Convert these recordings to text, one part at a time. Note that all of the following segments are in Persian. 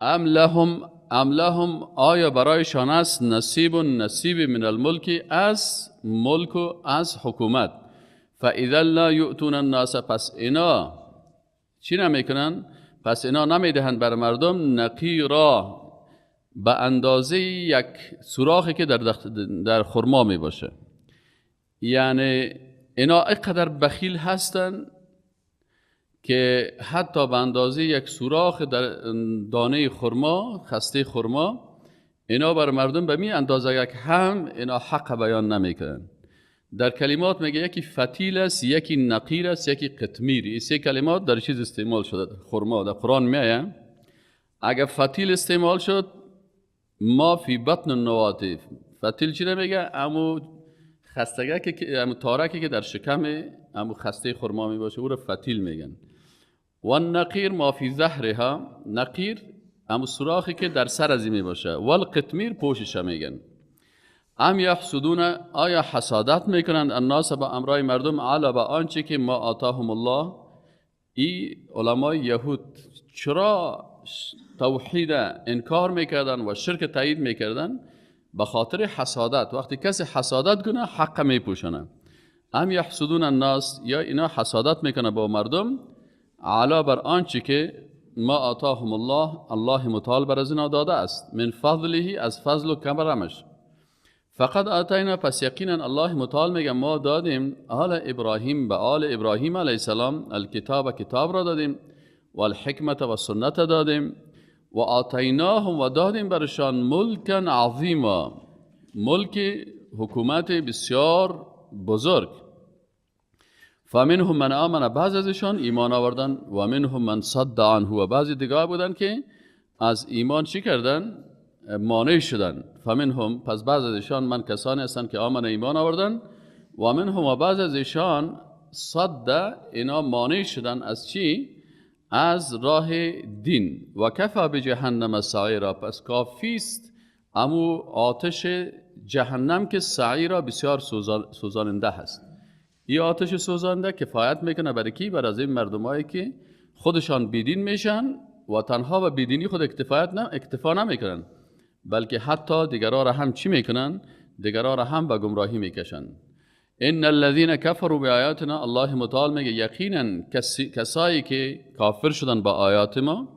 ام لهم آیا برایشان است نصیب من الملک از ملک و از حکومت. فاذا لا یؤتون الناس پس اینا چی نمیکنن؟ پس اینا نمیدهند بر مردم نقیرا به اندازه یک سوراخی که در خرما می باشه. یعنی اینا اینقدر بخیل هستن که حتی به اندازه یک سوراخ در دانه خرما، خسته خرما، اینا بر مردم به می اندازه یک هم اینا حق بیان نمیکنن. در کلمات میگه یکی فتیل است، یکی نقیر است، یکی قطمیر. این سه کلمات در چیز استعمال شده. خرما در قرآن میایه اگر فتیل استعمال شد ما فی بطن النواطف. فتیل چی نمیگه؟ امو خستگی که امو تارکی که در شکم امو خسته خرما می باشه او رو فتیل میگن. و النقیر ما فی ظهرها، نقیر امو سوراخی که در سر ازی می باشه. و القطمیر پوشش میگن. ام یحسدون آیا حسادت میکنند الناس با امرای مردم علی با آنچه که ما آتاهم الله. ای علمای یهود چرا توحید انکار میکردن و شرک تایید میکردن؟ به خاطر حسادت. وقتی کسی حسادت کنه حق میپوشنه. ام یحسدون الناس یا اینا حسادت میکنه با مردم علا بر آنچه که ما آتاهم الله متعال بر از اینا داده است من فضله از فضل و کرمش. فقط آتینا پس یقینا الله متعال میگه ما دادیم آل ابراهیم به آل ابراهیم علیه السلام الکتاب کتاب را دادیم و الحکمت و سنت دادیم و آتیناهم و دادیم برشان ملکا عظیما ملک حکومت بسیار بزرگ. فمنهم من آمن بعض ازشان ایمان آوردن و منهم من صد عنه و بعضی دیگه بودن که از ایمان چی کردن؟ مانع شدن. فمنهم پس بعض از ایشان من کسانی هستند که آمن ایمان آوردن و منهم و بعض از ایشان صد اینا مانع شدن از چی؟ از راه دین. و کفا بجهنم سعیرا پس کافیست امو آتش جهنم که سعیرا بسیار سوزاننده هست. این آتش سوزاننده کفایت میکنه برای کی؟ برای از این مردمایی که خودشان بیدین میشن و تنها به بیدینی خود اکتفا نمیکنن بلکه حتی دیگرها را هم چی میکنن؟ دیگرها را هم به گمراهی میکشن. ان الذين كفروا بآیاتنا الله متعال میگه یقینا کسایی که کافر شدن با آیات ما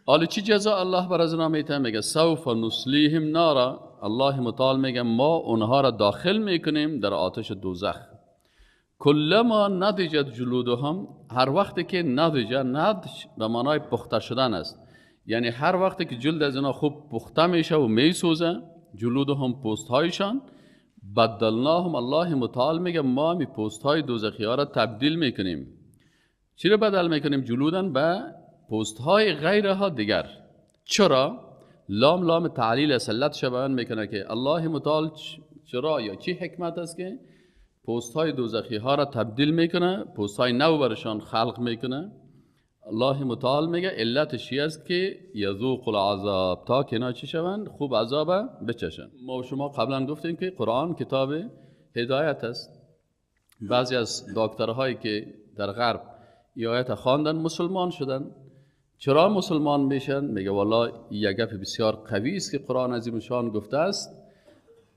حالا چی جزا الله بر از میته؟ میگه سوف نصلیهم نارا. الله متعال میگه ما اونها را داخل میکنیم در آتش دوزخ. کلما نضجت جلودهم هر وقتی که نضج به معنای پخته شدن است، یعنی هر وقتی که جلد از اینا خوب پخته میشه و میسوزه جلودهم پوست هایشان بدلناهم الله متعال میگه ما می پوست های دوزخی ها را تبدیل میکنیم. چی را بدل میکنیم؟ جلودن به پوست های غیرها دیگر. چرا؟ لام تعلیل سلت بیان میکنه که الله متعال چرا یا چی حکمت است که پوست های دوزخی ها را تبدیل میکنه، پوست های نو برشان خلق میکنه. الله متعال میگه علتش است که یذوق العذاب تا که اینا چی شوند؟ خوب عذاب بچشن. ما و شما قبلا گفتیم که قرآن کتاب هدایت است. بعضی از دکترهایی که در غرب این آیت خواندن مسلمان شدن. چرا مسلمان میشن؟ میگه والا یک گپ بسیار قوی است که قرآن عظیم شان گفته است.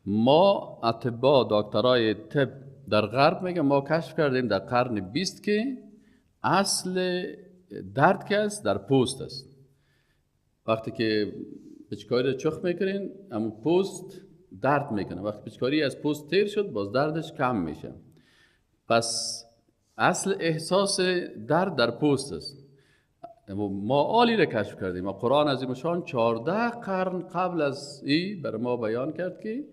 ما اطباء دکترای طب در غرب میگه ما کشف کردیم در قرن 20 که اصل درد که است در پوست است. وقتی که پچکاری چخ میکنین اما پوست درد میکنه، وقتی پچکاری از پوست تیر شد باز دردش کم میشه. پس اصل احساس درد در پوست است. ما عالی را کشف کردیم. قرآن عظیم شان 14 قرن قبل از این بر ما بیان کرد که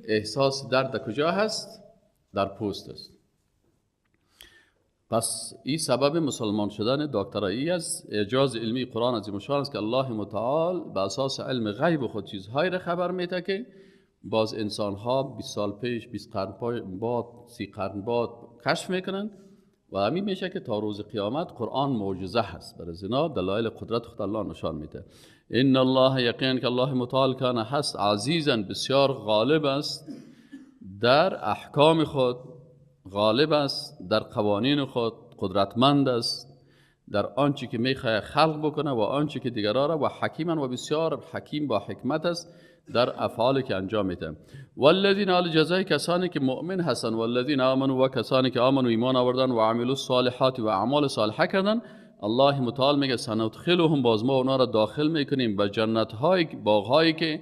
احساس درد در کجا هست؟ در پوست است. پس این سبب مسلمان شدن دکترایی از اعجاز علمی قرآن عظیم شان است که الله متعال به اساس علم غیب خود چیزهایی را خبر میده که باز انسان ها 20 سال پیش 20 قرن بعد 30 قرن بعد کشف میکنن و همین میشه که تا روز قیامت قرآن معجزه هست. برای زنا دلایل قدرت خود الله نشان میده. ان الله یقینا که الله متعال کان هست عزیزا بسیار غالب است در احکام خود، غالب است در قوانین خود، قدرتمند است در آنچه که میخواد خلق بکنه و آنچه که دیگران را، و حکیما و بسیار حکیم با حکمت است در افعالی که انجام میده. والذین، آل جزای کسانی که مؤمن هستن، والذین آمنوا، و کسانی که آمنوا ایمان آوردن، و عملوا الصالحات و اعمال صالحه کردن، الله متعال میگه سندخلهم، باز ما اونا را داخل میکنیم به جنت های، باغ هایی که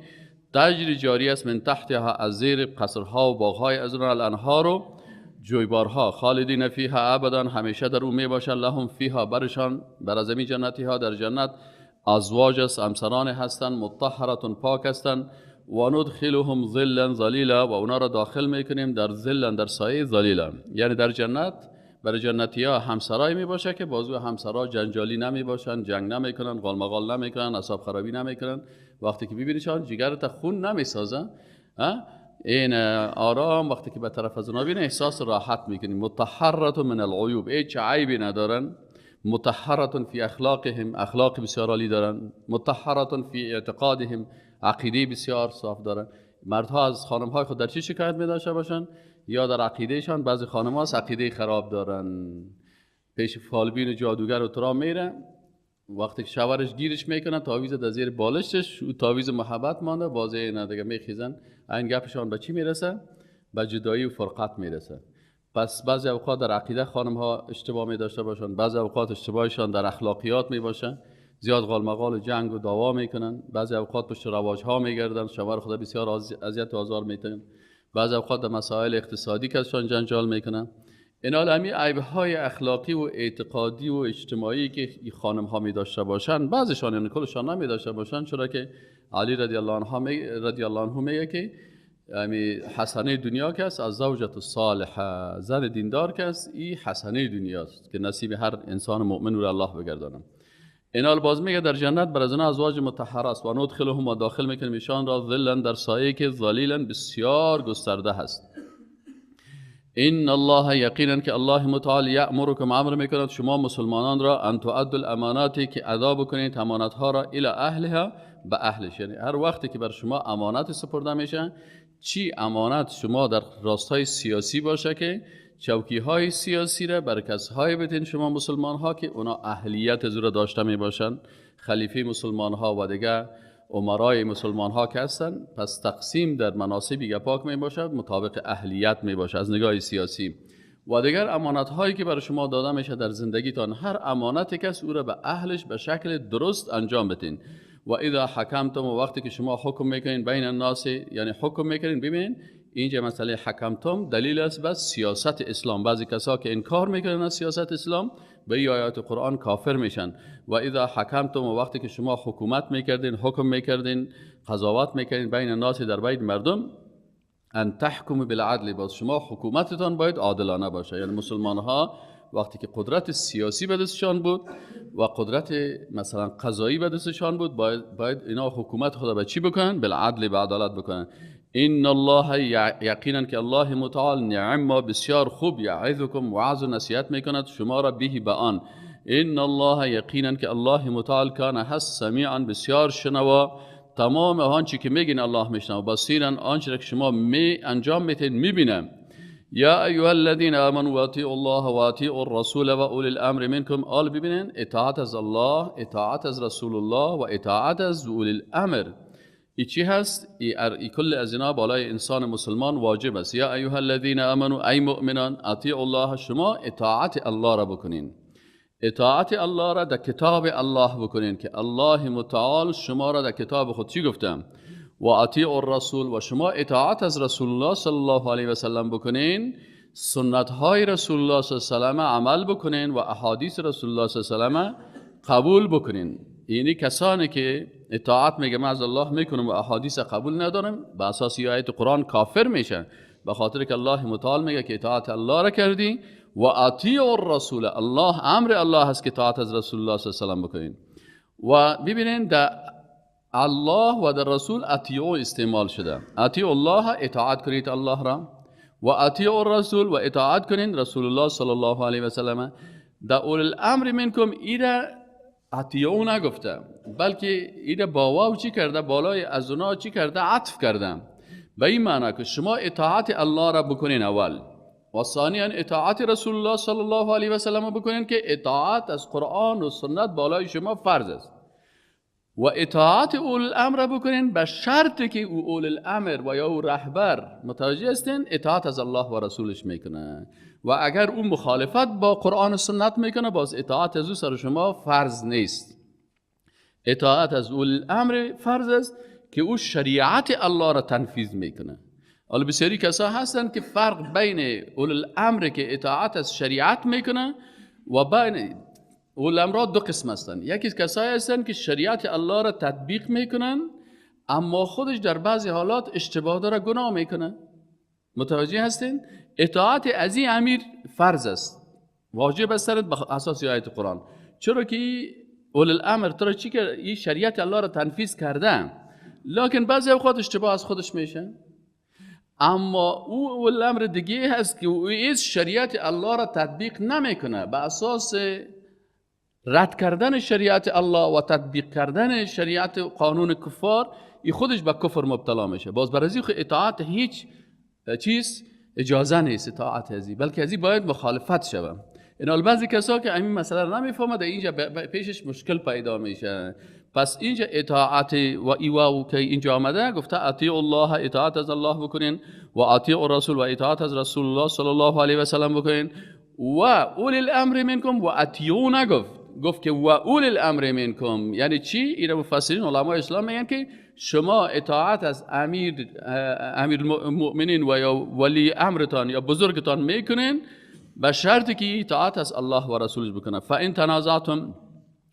تجری جاری است من تحتها، از زیر قصرها و باغ های از اون الانهار و جویبارها، خالدین فیها ابدا، همیشه در اون می باشند، لهم فیها، برشان بر از این جنتی ها در جنت ازواج است، همسران هستند، مطهرتون، پاک هستند، و ندخلهم ظلا ظلیلا، و اونا را داخل میکنیم در ظلا، در سایه ظلیلا، یعنی در جنت برای جنتی ها همسرای می باشه که بازو همسرا جنجالی نمی باشن، جنگ نمی کنن، غالمغال نمی کنن، اعصاب خرابی نمی کنن، وقتی که ببینیشان جگرت خون نمی سازن، این آرام وقتی که به طرف از اونا بینه احساس راحت میکنیم. مطهرت من العیوب، هیچ عیبی ندارن. مطهرت فی اخلاقهم، اخلاق بسیار عالی دارن. مطهرت فی اعتقادهم، عقیده بسیار صاف دارن. مردها از خانمهای خود در چی شکایت می داشته باشن؟ یا در عقیدهشان بعضی خانم‌ها عقیده خراب دارن، پیش فالبین و جادوگر و ترا میره، وقتی که شوهرش گیرش میکنه تعویض در زیر بالشش، او تعویض محبت مانده، بازی اینا دیگه میخیزن، این گپشان به چی میرسه؟ به جدایی و فرقت میرسه. پس بعضی اوقات در عقیده خانم ها اشتباه می داشته باشن، بعضی اوقات اشتباهشان در اخلاقیات می باشه، زیاد غالمغال و جنگ و دعوا میکنن، بعضی اوقات پشت رواج ها میگردن، شوهر خدا بسیار اذیت و آزار میتن، بعضی اوقات در مسائل اقتصادی کسشان جنجال میکنن. این همین عیب‌های اخلاقی و اعتقادی و اجتماعی که خانم ها می داشته باشن، بعضیشان یعنی کلشان نمی داشته باشن، چرا که علی رضی الله عنه میگه که حسنه دنیا کس از زوجت الصالحه، زن دیندار کس این حسنه دنیاست که نصیب هر انسان مؤمن رو الله بگردانه. اینال باز میگه در جنت بر از اونها ازواج مطهره است، و ندخلهم، و داخل میکنیم ایشان را ظلا، در سایه که ظلیلا بسیار گسترده هست. ان الله، یقینا که الله متعال، یأمرکم، امر میکند شما مسلمانان را، ان تؤدوا الاماناتی، که ادا بکنید امانت ها را، الی اهلها، به اهلش. یعنی هر وقتی که بر شما امانت سپرده میشه، چی امانت شما در راستای سیاسی باشه که چوکی های سیاسی را بر کسایی بدین شما مسلمان ها که اونا اهلیت از را داشته می باشن، خلیفه مسلمان ها و دیگه امرای مسلمان ها که هستن، پس تقسیم در مناصبی گپاک می باشد مطابق اهلیت می باشد از نگاه سیاسی. و دیگر امانت هایی که بر شما داده میشه در زندگیتان، هر امانت کس او را به اهلش به شکل درست انجام بدین. و اذا حکمتم، و وقتی که شما حکم میکنین بین الناس، یعنی حکم میکنین، ببین اینجا مسئله حکمتم دلیل است بس سیاست اسلام. بعضی کسا که انکار میکنن از سیاست اسلام به این آیات قرآن کافر میشن. و اذا حکمتم، و وقتی که شما حکومت میکردین، حکم میکردین، قضاوت میکردین بین الناس، در بین مردم، ان تحکم بالعدل، باز شما حکومتتان باید عادلانه باشه. یعنی مسلمان ها وقتی که قدرت سیاسی به دستشان بود و قدرت مثلا قضایی به دستشان بود، باید اینا حکومت خدا به چی بکنن؟ بالعدل، به عدالت بکنن. ان الله، یقینا که الله متعال، نعم، بسیار خوب، یعظکم، وعظ و نصیحت میکند شما را به به آن. ان الله، یقینا که الله متعال، کان، هست، سمیعا، بسیار شنوا، تمام آنچه که میگین الله میشنوه، بصیرا، آنچه که شما می انجام میتین میبینه. یا ایها الذین آمنوا اطیعوا الله و اطیعوا الرسول و اولی الامر منکم. آل ببینین اطاعت از الله، اطاعت از رسول الله و اطاعت از اولی الامر، ای چی هست؟ ای کل از اینا بالای انسان مسلمان واجب است. یا ایها الذین آمنوا، ای مؤمنان، اطیعوا الله، شما اطاعت الله را بکنین. اطاعت الله را در کتاب الله بکنین که الله متعال شما را در کتاب خود چی گفتم؟ و اطیعوا الرسول، و شما اطاعت از رسول الله صلی الله علیه و سلم بکنین، سنت های رسول الله صلی الله علیه و سلم عمل بکنین و احادیث رسول الله صلی الله علیه و سلم قبول بکنین. یعنی کسانی که اطاعت میگم از الله میکنم و احادیث قبول ندارم، به اساس آیت قرآن کافر میشن، به خاطر که الله متعال میگه که اطاعت الله را کردی و اطیعوا الرسول، الله امر الله هست که اطاعت از رسول الله صلی الله علیه و سلم بکنین. و ببینین در الله و در رسول اطیعوا استعمال شده. اطیعوا الله، اطاعت کنید الله را، و اطیعوا الرسول، و اطاعت کنید رسول الله صلی الله علیه و سلم. در اولی الامر منکم ایره اطیعوا نگفته، بلکه ایره با واو چی کرده؟ بالای از اونا چی کرده؟ عطف کرده. به این معنی که شما اطاعت الله را بکنین اول، و ثانیا اطاعت رسول الله صلی الله علیه و سلم بکنین که اطاعت از قرآن و سنت بالای شما فرض است. و اطاعت اول الامر بکنین به شرطی که او اول الامر و یا او رهبر متوجه هستین اطاعت از الله و رسولش میکنه، و اگر او مخالفت با قرآن و سنت میکنه باز اطاعت از او سر شما فرض نیست. اطاعت از اول الامر فرض است که او شریعت الله را تنفیذ میکنه. حالا بسیاری کسا هستن که فرق بین اول الامر که اطاعت از شریعت میکنه و بین اول الامر دو قسم هستن. یکی کسایی هستن که شریعت الله را تطبیق میکنن اما خودش در بعضی حالات اشتباه داره، گناه میکنه. متوجه هستین؟ اطاعت از این امیر فرض است، واجب است به اساس آیت قرآن. چرا که اول الامر تو چی که این شریعت الله را تنفیذ کرده، لکن بعضی اوقات اشتباه از خودش میشه. اما او اول الامر دیگه هست که او از شریعت الله را تطبیق نمیکنه، به اساس رد کردن شریعت الله و تطبیق کردن شریعت قانون کفار این خودش به کفر مبتلا میشه. باز برای اطاعت هیچ چیز اجازه نیست اطاعت ازی، بلکه ازی باید مخالفت شود. این بعضی کسا که این مسئله را نمیفهمه در اینجا پیشش مشکل پیدا میشه. پس اینجا اطاعت و ایواو که اینجا آمده گفته اطیع الله، اطاعت از الله بکنین، و اطیع الرسول و اطاعت از رسول الله صلی الله علیه و سلم بکنین، و اولی الامر منکم و اطیعو گفت که و اولی الامر منکم یعنی چی؟ این مفسرین علماء اسلام میگن که شما اطاعت از امیر المؤمنین و یا ولی امرتان یا بزرگتان میکنین به شرطی که اطاعت از الله و رسولش بکنه. فان تنازعتم،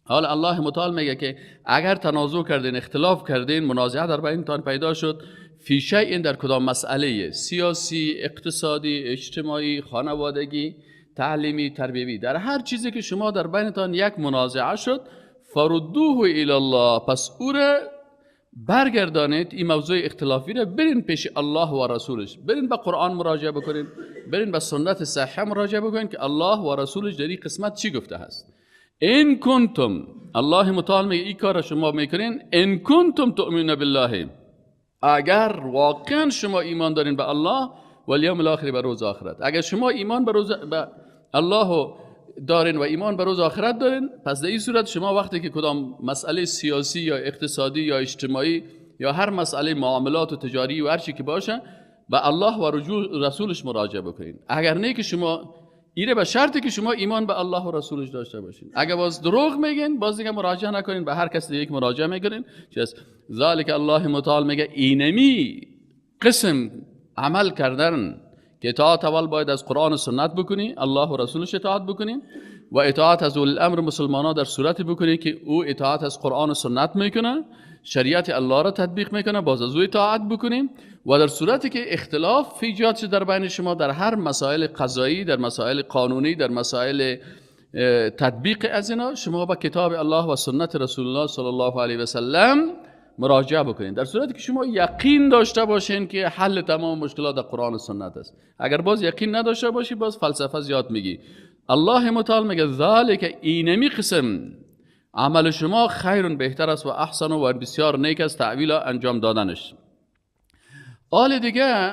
حالا الله متعال میگه که اگر تنازع کردین، اختلاف کردین، منازعه در بینتان پیدا شد، فی شیء در کدام مسئله سیاسی، اقتصادی، اجتماعی، خانوادگی، تعلیمی، تربیوی، در هر چیزی که شما در بینتان یک منازعه شد، فردوه الی الله، پس او را برگردانید، این موضوع اختلافی را برین پیش الله و رسولش، برین به قرآن مراجعه بکنید، برین به سنت صحیحه مراجعه بکنید که الله و رسولش در این قسمت چی گفته هست. ان کنتم، الله متعال میگه این کار شما میکنین، ان کنتم تؤمنون بالله، اگر واقعا شما ایمان دارین به الله و الیوم الاخر، به روز آخرت. اگر شما ایمان به الله دارین و ایمان به روز آخرت دارین، پس در این صورت شما وقتی که کدام مسئله سیاسی یا اقتصادی یا اجتماعی یا هر مسئله معاملات و تجاری و هر چی که باشه به الله و رسولش مراجعه بکنین. اگر نه که شما اینه به شرطی که شما ایمان به الله و رسولش داشته باشین. اگر باز دروغ میگین باز دیگه مراجعه نکنین، به هر کسی دیگه مراجعه میکنین. چیز ذالک الله متعال میگه اینمی قسم عمل کردن که اطاعت اول باید از قرآن و سنت بکنی، الله و رسولش اطاعت بکنی، و اطاعت از اول الامر مسلمانان در صورتی بکنی که او اطاعت از قرآن و سنت میکنه، شریعت الله را تطبیق میکنه، باز از او اطاعت بکنیم. و در صورتی که اختلاف ایجاد شد در بین شما در هر مسائل قضایی، در مسائل قانونی، در مسائل تطبیق از اینا، شما با کتاب الله و سنت رسول الله صلی الله علیه و سلم مراجعه بکنید، در صورتی که شما یقین داشته باشین که حل تمام مشکلات در قرآن و سنت است. اگر باز یقین نداشته باشی باز فلسفه زیاد میگی. الله متعال میگه ذالک اینمی قسم عمل شما خیر بهتر است و احسن و بسیار نیک است تعویل انجام دادنش. حال دیگه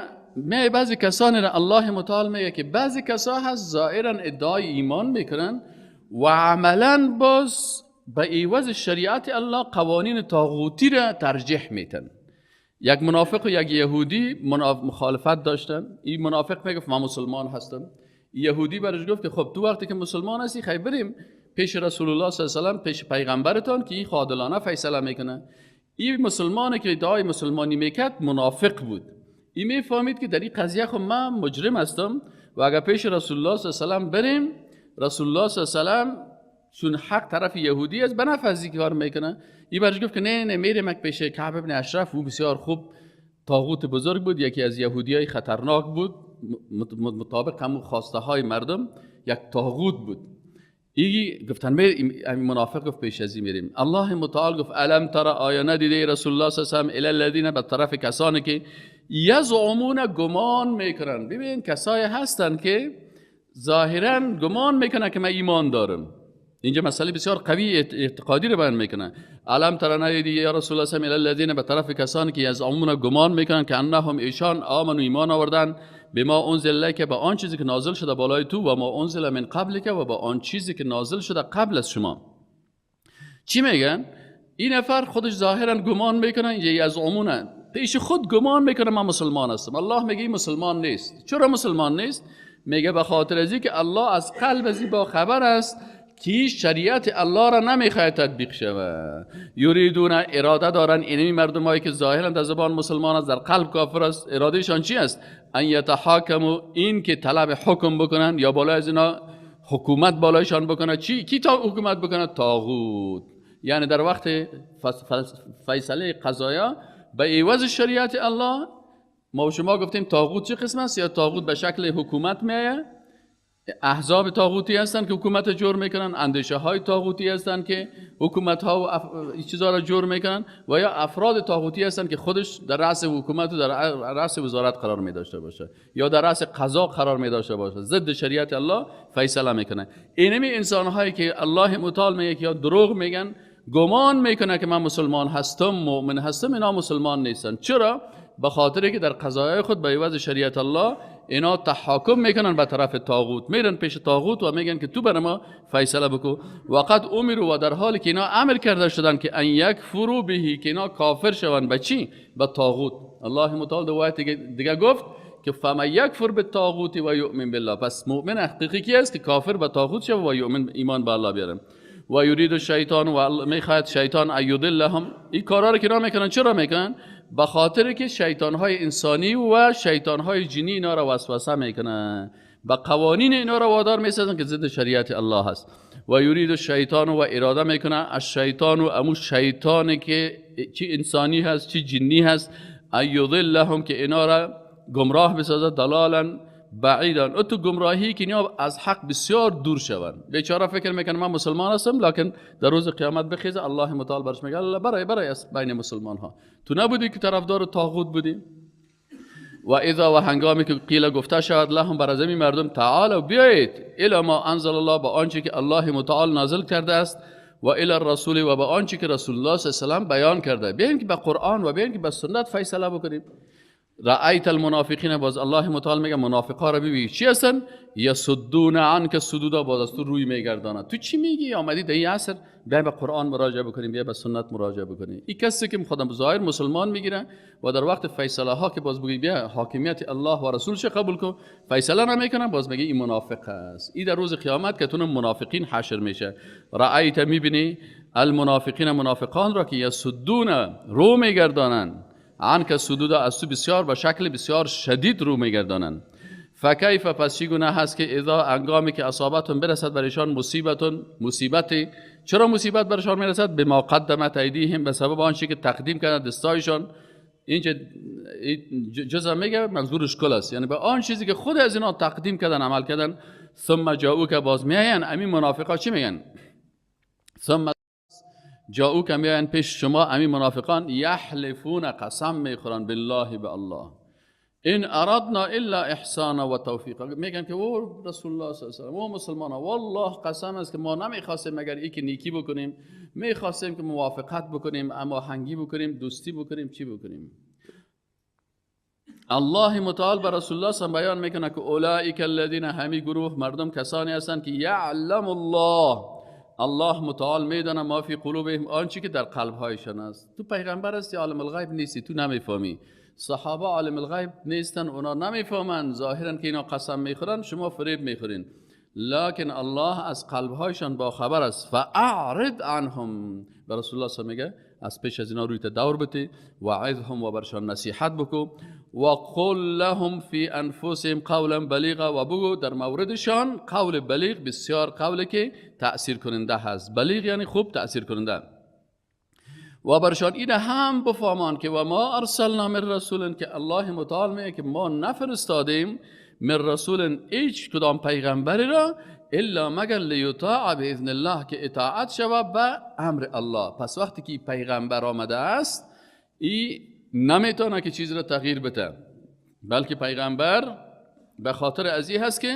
بعضی کسانی را الله متعال میگه که بعضی کسا هست ظاهرا ادعای ایمان میکنن و عملا باز به عوض شریعت الله قوانین طاغوتی را ترجیح میتن. یک منافق و یک یهودی مخالفت داشتن. این منافق میگه من مسلمان هستم، یهودی برش گفت که خب تو وقتی که مسلمان هستی خیلی بریم پیش رسول الله صلی الله علیه و سلم، پیش پیغمبرتان که این عادلانه فیصله میکنه. این مسلمانی که ادعای مسلمانی میکرد منافق بود. این میفهمید که در این قضیه خب من مجرم هستم و اگر پیش رسول الله صلی الله علیه و سلم بریم، رسول الله صلی الله علیه و سلم چون حق طرف یهودی است بنفع از این کار میکنه. این برش گفت که نه میریم پیش کعب ابن اشرف، او بسیار خوب طاغوت بزرگ بود، یکی از یهودیای خطرناک بود، مطابق همون خواسته های مردم یک طاغوت بود. این گفتن این منافق گفت پیش از این میریم. الله متعال گفت الم تر، آیا ندیده رسول الله صلی الله علیه و سلم الی الذین، به طرف کسانی که یزعمون گمان میکنن. ببین کسایی هستن که ظاهرا گمان میکنن که من ایمان دارم، اینجا مسئله بسیار قوی اعتقادی رو بیان میکنه. علم تر ندیدی یا رسول الله صلی الله علیه و الذین، به طرف کسانی که از عموم گمان میکنن که انهم ایشان آمنوا ایمان آوردن بما انزل الیک، به آن چیزی که نازل شده بالای تو، و ما انزل من قبلک، و به آن چیزی که نازل شده قبل از شما. چی میگن؟ این نفر خودش ظاهرا گمان میکنه، اینجا از عمومه پیش خود گمان میکنه من مسلمان هستم. الله میگه این مسلمان نیست. چرا مسلمان نیست؟ میگه به خاطر از اینکه الله از قلب از با خبر است که شریعت الله را نمیخواد تطبیق شود. یریدون، اراده دارن اینمی مردمایی که ظاهرا در زبان مسلمان است در قلب کافر است، ارادهشان چی است؟ ان یتحاکموا، این که طلب حکم بکنن یا بالای از اینا حکومت بالایشان بکنه. چی؟ کی تا حکومت بکنه؟ طاغوت. یعنی در وقت فیصله قضایا به عوض شریعت الله، ما شما گفتیم طاغوت چه قسم است؟ یا طاغوت به شکل حکومت میایه، احزاب طاغوتی هستن که حکومت جور میکنن، اندیشه های طاغوتی هستن که حکومت ها و چیزا را جور میکنن، و یا افراد طاغوتی هستن که خودش در رأس حکومت و در رأس وزارت قرار می داشته باشه یا در رأس قضا قرار می داشته باشه، ضد شریعت الله فیصله میکنه. اینمی انسان هایی که الله متعال میگه که یا دروغ میگن، گمان میکنه که من مسلمان هستم، مؤمن هستم، اینا مسلمان نیستن. چرا؟ به خاطر که در قضایای خود به عوض شریعت الله اینا تحاکم میکنن به طرف طاغوت، میرن پیش طاغوت و میگن که تو بر ما فیصله بکو. وقت امروا، و در حالی که اینا امر کرده شدن که ان یکفروا به، که اینا کافر شوند به چی؟ به طاغوت. الله متعال در آیه دیگه گفت که فمن یکفر بالطاغوت و یؤمن بالله، پس مؤمن حقیقی کی است که کافر به طاغوت شود و یؤمن ایمان به الله بیاره. و یرید الشیطان، و میخواد شیطان ایضلهم، این کارا رو که اینا میکنن. چرا میکنن؟ به خاطر که شیطانهای انسانی و شیطانهای جنی اینا را وسوسه میکنن، به قوانین اینا را وادار میسازن که ضد شریعت الله هست. و یرید الشیطان، و اراده میکنه الشیطان، و امو شیطانی که چی انسانی هست چی جنی هست، ایضلهم، که اینا را گمراه بسازه، ضلالا بعیدان، او تو گمراهی که اینا از حق بسیار دور شوند. بیچاره فکر میکنه من مسلمان هستم، لکن در روز قیامت بخیزه الله متعال برش میگه الله برای بین مسلمان ها تو نبودی که طرفدار طاغوت بودی. و اذا، و هنگامی که قیل گفته شود لهم بر زمین مردم، تعالوا بیایید الی ما انزل الله، با آنچه که الله متعال نازل کرده است، و الی الرسول، و با آنچه که رسول الله صلی الله علیه و سلم بیان کرده. بیاین که به قرآن و بیاین که به سنت فیصله بکنیم. رأیت المنافقین، باز الله متعال میگه منافقا رو ببین چی هستن؟ یصدون عنک صدودا، باز از تو روی میگردانه. تو چی میگی؟ آمدی در این عصر بیا به قرآن مراجعه بکنیم، بیا به سنت مراجعه بکنیم. این کسی که خودم ظاهر مسلمان میگیره و در وقت فیصله ها که باز بگی بیا حاکمیت الله و رسولش قبول کن، فیصله نمیکنن، باز میگه این منافق است. این در روز قیامت که تو منافقین حشر میشه. رأیت، میبینی المنافقین، منافقان را که یصدون، رو میگردانن، عنک صدودا، از تو بسیار به شکل بسیار شدید رو میگردانند. فکیف، پس چگونه هست که اذا، انگامی که اصابتون برسد برایشان مصیبتی. چرا مصیبت برایشان میرسد؟ بما قدمت ایدیهم، به سبب آنچه که تقدیم کردن دستایشان. اینجا جزء میگه منظورش کل است، یعنی به آن چیزی که خود از اینا تقدیم کردن عمل کردن. ثم جاءوک، باز میاین همین منافقا چی میگن؟ ثم جاءو که میاین پیش شما، همین منافقان یحلفون، قسم میخورن بالله، به الله، ان اردنا الا احسانا و توفیقا، میگن که او رسول الله صلی الله علیه و آله و مسلمان ها، والله قسم است که ما نمیخواستیم مگر ای که نیکی بکنیم، میخواستیم که موافقت بکنیم، اما هنگی بکنیم، دوستی بکنیم، چی بکنیم. الله متعال بر رسول الله صلی بیان میکنه که اولئک الذین، همی گروه مردم کسانی هستند که یعلم الله متعال میدانه ما فی قلوبهم، آنچه که در قلب هایشان است. تو پیغمبر هستی، عالم الغیب نیستی، تو نمیفهمی. صحابه عالم الغیب نیستن، اونا نمیفهمن، ظاهرا که اینا قسم میخورن، شما فریب میخورین، لکن الله از قلب هایشان با خبر است. فاعرض عنهم، به رسول الله صلی میگه از پیش از اینا روی دور بتی، وعظهم، و برشان نصیحت بکو، و قل لهم فی انفسهم قولا بلیغا، و بگو در موردشان قول بلیغ، بسیار قولی که تأثیر کننده هست. بلیغ یعنی خوب تأثیر کننده. و برشان این هم بفهمان که و ما ارسلنا من رسول، که الله متعال میگه که ما نفرستادیم من رسول هیچ کدام پیغمبری را، الا مگر لیطاع باذن الله، که اطاعت شود به امر الله. پس وقتی که پیغمبر آمده است، این نمیتونه که چیز را تغییر بده، بلکه پیغمبر به خاطر از این هست که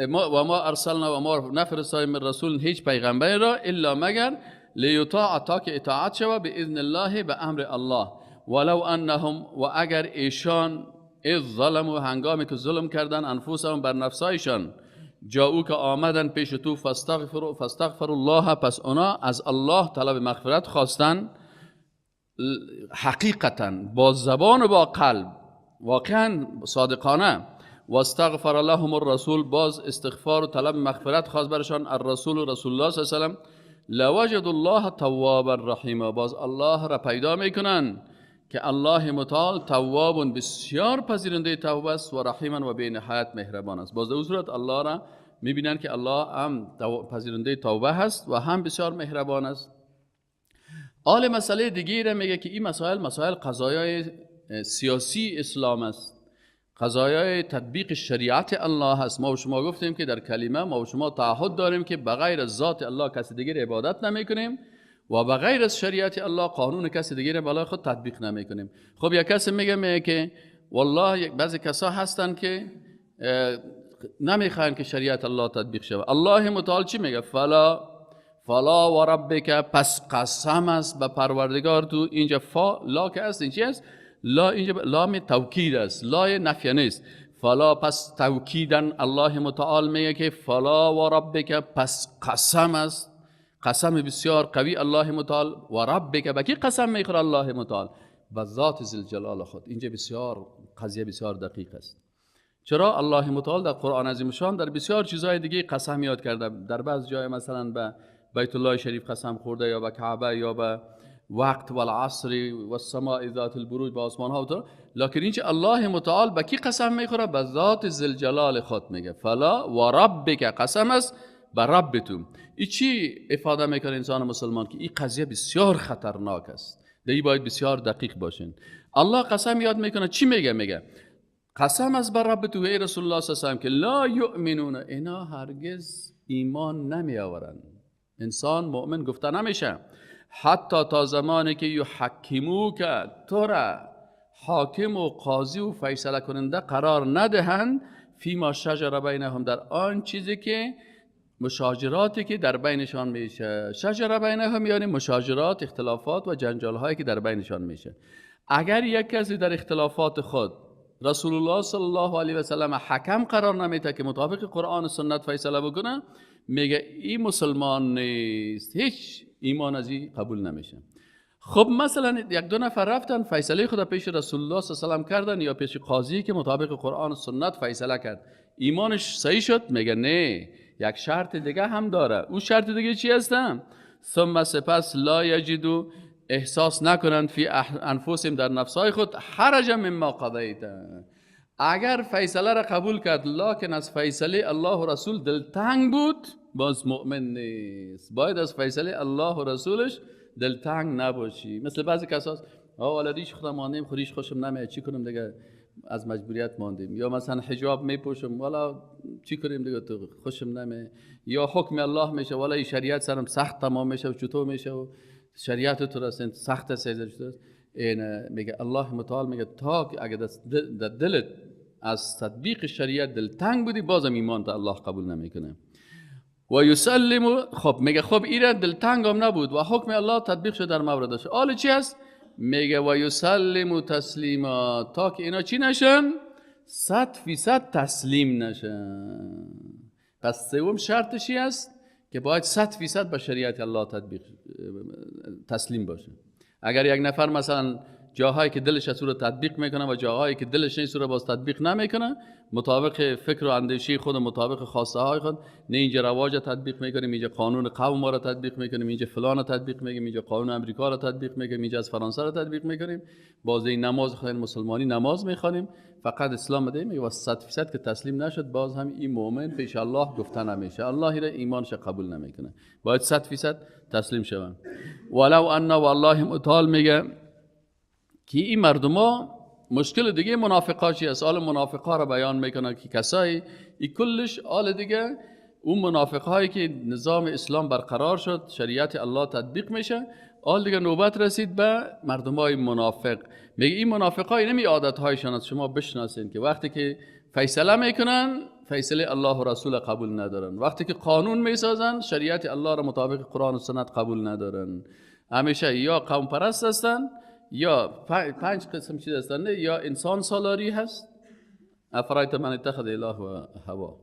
ما ارسلنا و ما نفرستیم من رسول هیچ پیغمبری را الا مگر لیطاع تا که اطاعت شود باذن الله به امر الله ولو انهم و اگر ایشان اذ ظلموا هنگامی که ظلم کردن انفسهم بر نفسایشان جاءو که آمدن پیش تو فاستغفر الله پس اونا از الله طلب مغفرت خواستن حقیقتا با زبان و با قلب واقعا صادقانه واستغفر لهم الرسول باز استغفار و طلب مغفرت خواست برشان الرسول رسول الله صلی الله علیه و سلم لوجد الله توابا رحیما باز الله را پیدا میکنن که الله متعال تواب بسیار پذیرنده توبه است و رحیما و بی نهایت مهربان است. باز در صورت الله را میبینن که الله هم پذیرنده توبه هست و هم بسیار مهربان است. حال مسئله دیگه را میگه که این مسائل قضایای سیاسی اسلام است، قضایای تطبیق شریعت الله هست. ما و شما گفتیم که در کلمه ما و شما تعهد داریم که بغیر از ذات الله کسی دیگر عبادت نمیکنیم و بغیر از شریعت الله قانون کسی دیگر را بالای خود تطبیق نمیکنیم. خب یک کسی میگه که والله بعضی کسا هستن که نمیخوان که شریعت الله تطبیق شود. الله متعال چی میگه؟ فلا و ربک پس قسم است به پروردگار تو. اینجا لا که است این چی است؟ لا اینجا لام توکید است، لا نفی نیست. فلا پس توکیدن الله متعال میگه که فلا و ربک پس قسم است، قسم بسیار قوی الله متعال. و ربک به کی قسم میخوره الله متعال؟ به ذات ذوالجلال خود. اینجا بسیار قضیه بسیار دقیق است. چرا الله متعال در قرآن عظیم شان در بسیار چیزهای دیگه قسم یاد کرده. در بعض جای مثلا به بیت الله شریف قسم خورده یا به کعبه یا به وقت و العصر و السماء ذات البروج به آسمان ها و تو. لکن اینجا الله متعال به کی قسم میخوره؟ به ذات ذوالجلال خود میگه فلا و ربک قسم است به رب تو. این چی افاده میکنه انسان مسلمان که این قضیه بسیار خطرناک است، دیگه باید بسیار دقیق باشین. الله قسم یاد میکنه چی میگه قسم از بر رب تو ای رسول الله صلی الله علیه و سلم که لا یؤمنون اینا هرگز ایمان نمی آورند. انسان مؤمن گفته نمیشه حتی تا زمانی که یحکمو که تو را حاکم و قاضی و فیصله کننده قرار ندهند فیما شجر بینهم در آن چیزی که مشاجراتی که در بینشان میشه. شجر بینهم یعنی مشاجرات، اختلافات و جنجال هایی که در بینشان میشه. اگر یک کسی در اختلافات خود رسول الله صلی الله علیه و سلم حکم قرار نمیده که مطابق قرآن و سنت فیصله بکنه، میگه این مسلمان نیست، هیچ ایمان از این قبول نمیشه. خب مثلا یک دو نفر رفتن فیصله خود پیش رسول الله صلی الله علیه و سلم کردن یا پیش قاضی که مطابق قرآن و سنت فیصله کرد، ایمانش صحیح شد؟ میگه نه، یک شرط دیگه هم داره. اون شرط دیگه چی هستن؟ ثم سپس لا یجدو احساس نکنند فی انفسهم در نفسهای خود حرج مما قضیت. اگر فیصله را قبول کرد لکن از فیصله الله و رسول دلتنگ بود، باز مؤمن نیست. باید از فیصله الله و رسولش دلتنگ نباشی. مثل بعضی کساس والا ریش خودم ماندیم، خودش خوشم نمیاد، چی کنم دیگه، از مجبوریت ماندیم. یا مثلا حجاب میپوشم، والا چی کنیم دیگه، تو خوشم نمیاد. یا حکم الله میشه، والا این شریعت سرم سخت تمام میشه و چطور میشه و شریعت تو رسند سخت سیزر شده. این میگه الله متعال میگه تا اگه در دلت از تطبیق شریعت دلتنگ بودی، بازم ایمان تا الله قبول نمیکنه. و یسلم. خب میگه خب ایران دلتنگ هم نبود و حکم الله تطبیق شد در موردش. حالا چی هست؟ میگه و یسلم تسلیما، تا که اینا چی نشن؟ 100% تسلیم نشن. پس سوم شرطش چی است؟ که باید 100% به شریعت الله تسلیم باشه. اگر یک نفر مثلا جاهایی که دلش از رو تطبیق میکنه و جاهایی که دلش نیست رو باز تطبیق نمیکنه، مطابق فکر و اندیشه خود، مطابق خواسته های خود، نه اینجا رواج تطبیق میکنیم، اینجا قانون قوم ما رو تطبیق میکنیم، اینجا فلان رو تطبیق میکنیم، اینجا قانون امریکا رو تطبیق میکنیم، اینجا از فرانسه رو تطبیق میکنیم، باز این نماز خود مسلمانی نماز میخوانیم، فقط اسلام بده میگه و 100% که تسلیم نشد، باز هم این مؤمن پیش الله گفته نمیشه، الله را ایمانش قبول نمیکنه. باید 100% تسلیم شون. ولو ان والله متعال میگه که این مردما مشکل دیگه منافقا چی است؟ حال منافقا را بیان میکنه که کسایی این کلش حال دیگه اون منافقایی که نظام اسلام برقرار شد، شریعت الله تطبیق میشه، حال دیگه نوبت رسید به مردمای منافق. میگه این منافقا نمی عادت هایشان از شما بشناسین که وقتی که فیصله میکنن فیصله الله و رسول قبول ندارن. وقتی که قانون میسازن شریعت الله را مطابق قرآن و سنت قبول ندارن. همیشه یا قوم پرست هستن یا پنج قسم چیز هستن، یا انسان سالاری هست، افرایت من اتخذ اله و هوا،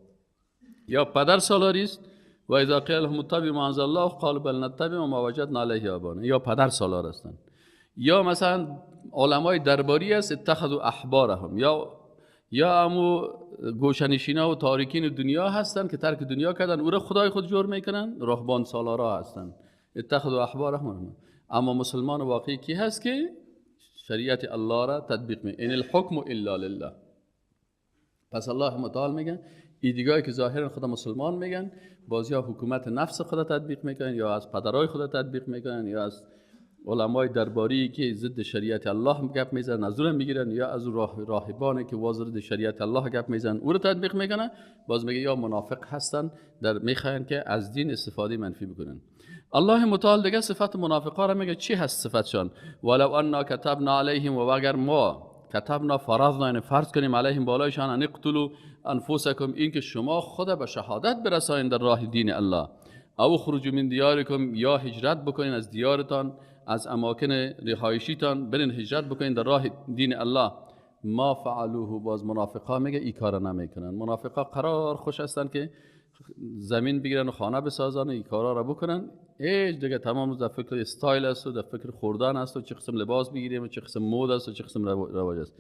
یا پدر سالاری است و اذا قیل لهم اتبعوا ما انزل الله قالوا بل نتبع ما وجدنا علیه آباءنا، یا پدر سالار هستن. یا مثلا علمای درباری است اتخذوا احبارهم، یا امو گوشنشینا و تارکین دنیا هستن که ترک دنیا کردن او را خدای خود جور میکنن، رهبان سالارا هستن اتخذوا احبارهم. اما مسلمان واقعی کی هست که شریعت الله را تطبیق می؟ ان الحکم الا لله. پس الله متعال میگن این دیگه که ظاهرا خدا مسلمان میگن، باز یا حکومت نفس خدا تطبیق میکنن، یا از پدرای خدا تطبیق میکنن، یا از علمای درباری که ضد شریعت الله گپ میزنن از اون میگیرن، یا از راهبانی که ضد شریعت الله گپ میزنن او رو تطبیق میکنن. باز میگه یا منافق هستن در میخواین که از دین استفاده منفی بکنن. الله متعال دیگه صفت منافقا رو میگه چی هست صفتشان؟ ولو انا كتبنا علیهم، و اگر ما کتبنا فرضنا یعنی فرض کنیم علیهم بالایشان ان اقتلوا انفسکم، این که شما خود به شهادت برسانید در راه دین الله، او خروج من دیارکم، یا هجرت بکنین از دیارتان، از اماکن رهایشیتان برین هجرت بکنین در راه دین الله، ما فعلوه. باز منافقا میگه این کارا نمیکنن. منافقا قرار خوش هستن که زمین بگیرن و خانه بسازن و این کارا را بکنن، هیچ دیگه تمام در فکر استایل است و در فکر خوردن است و چه قسم لباس بگیریم و چه قسم مود است و چه قسم رواج است.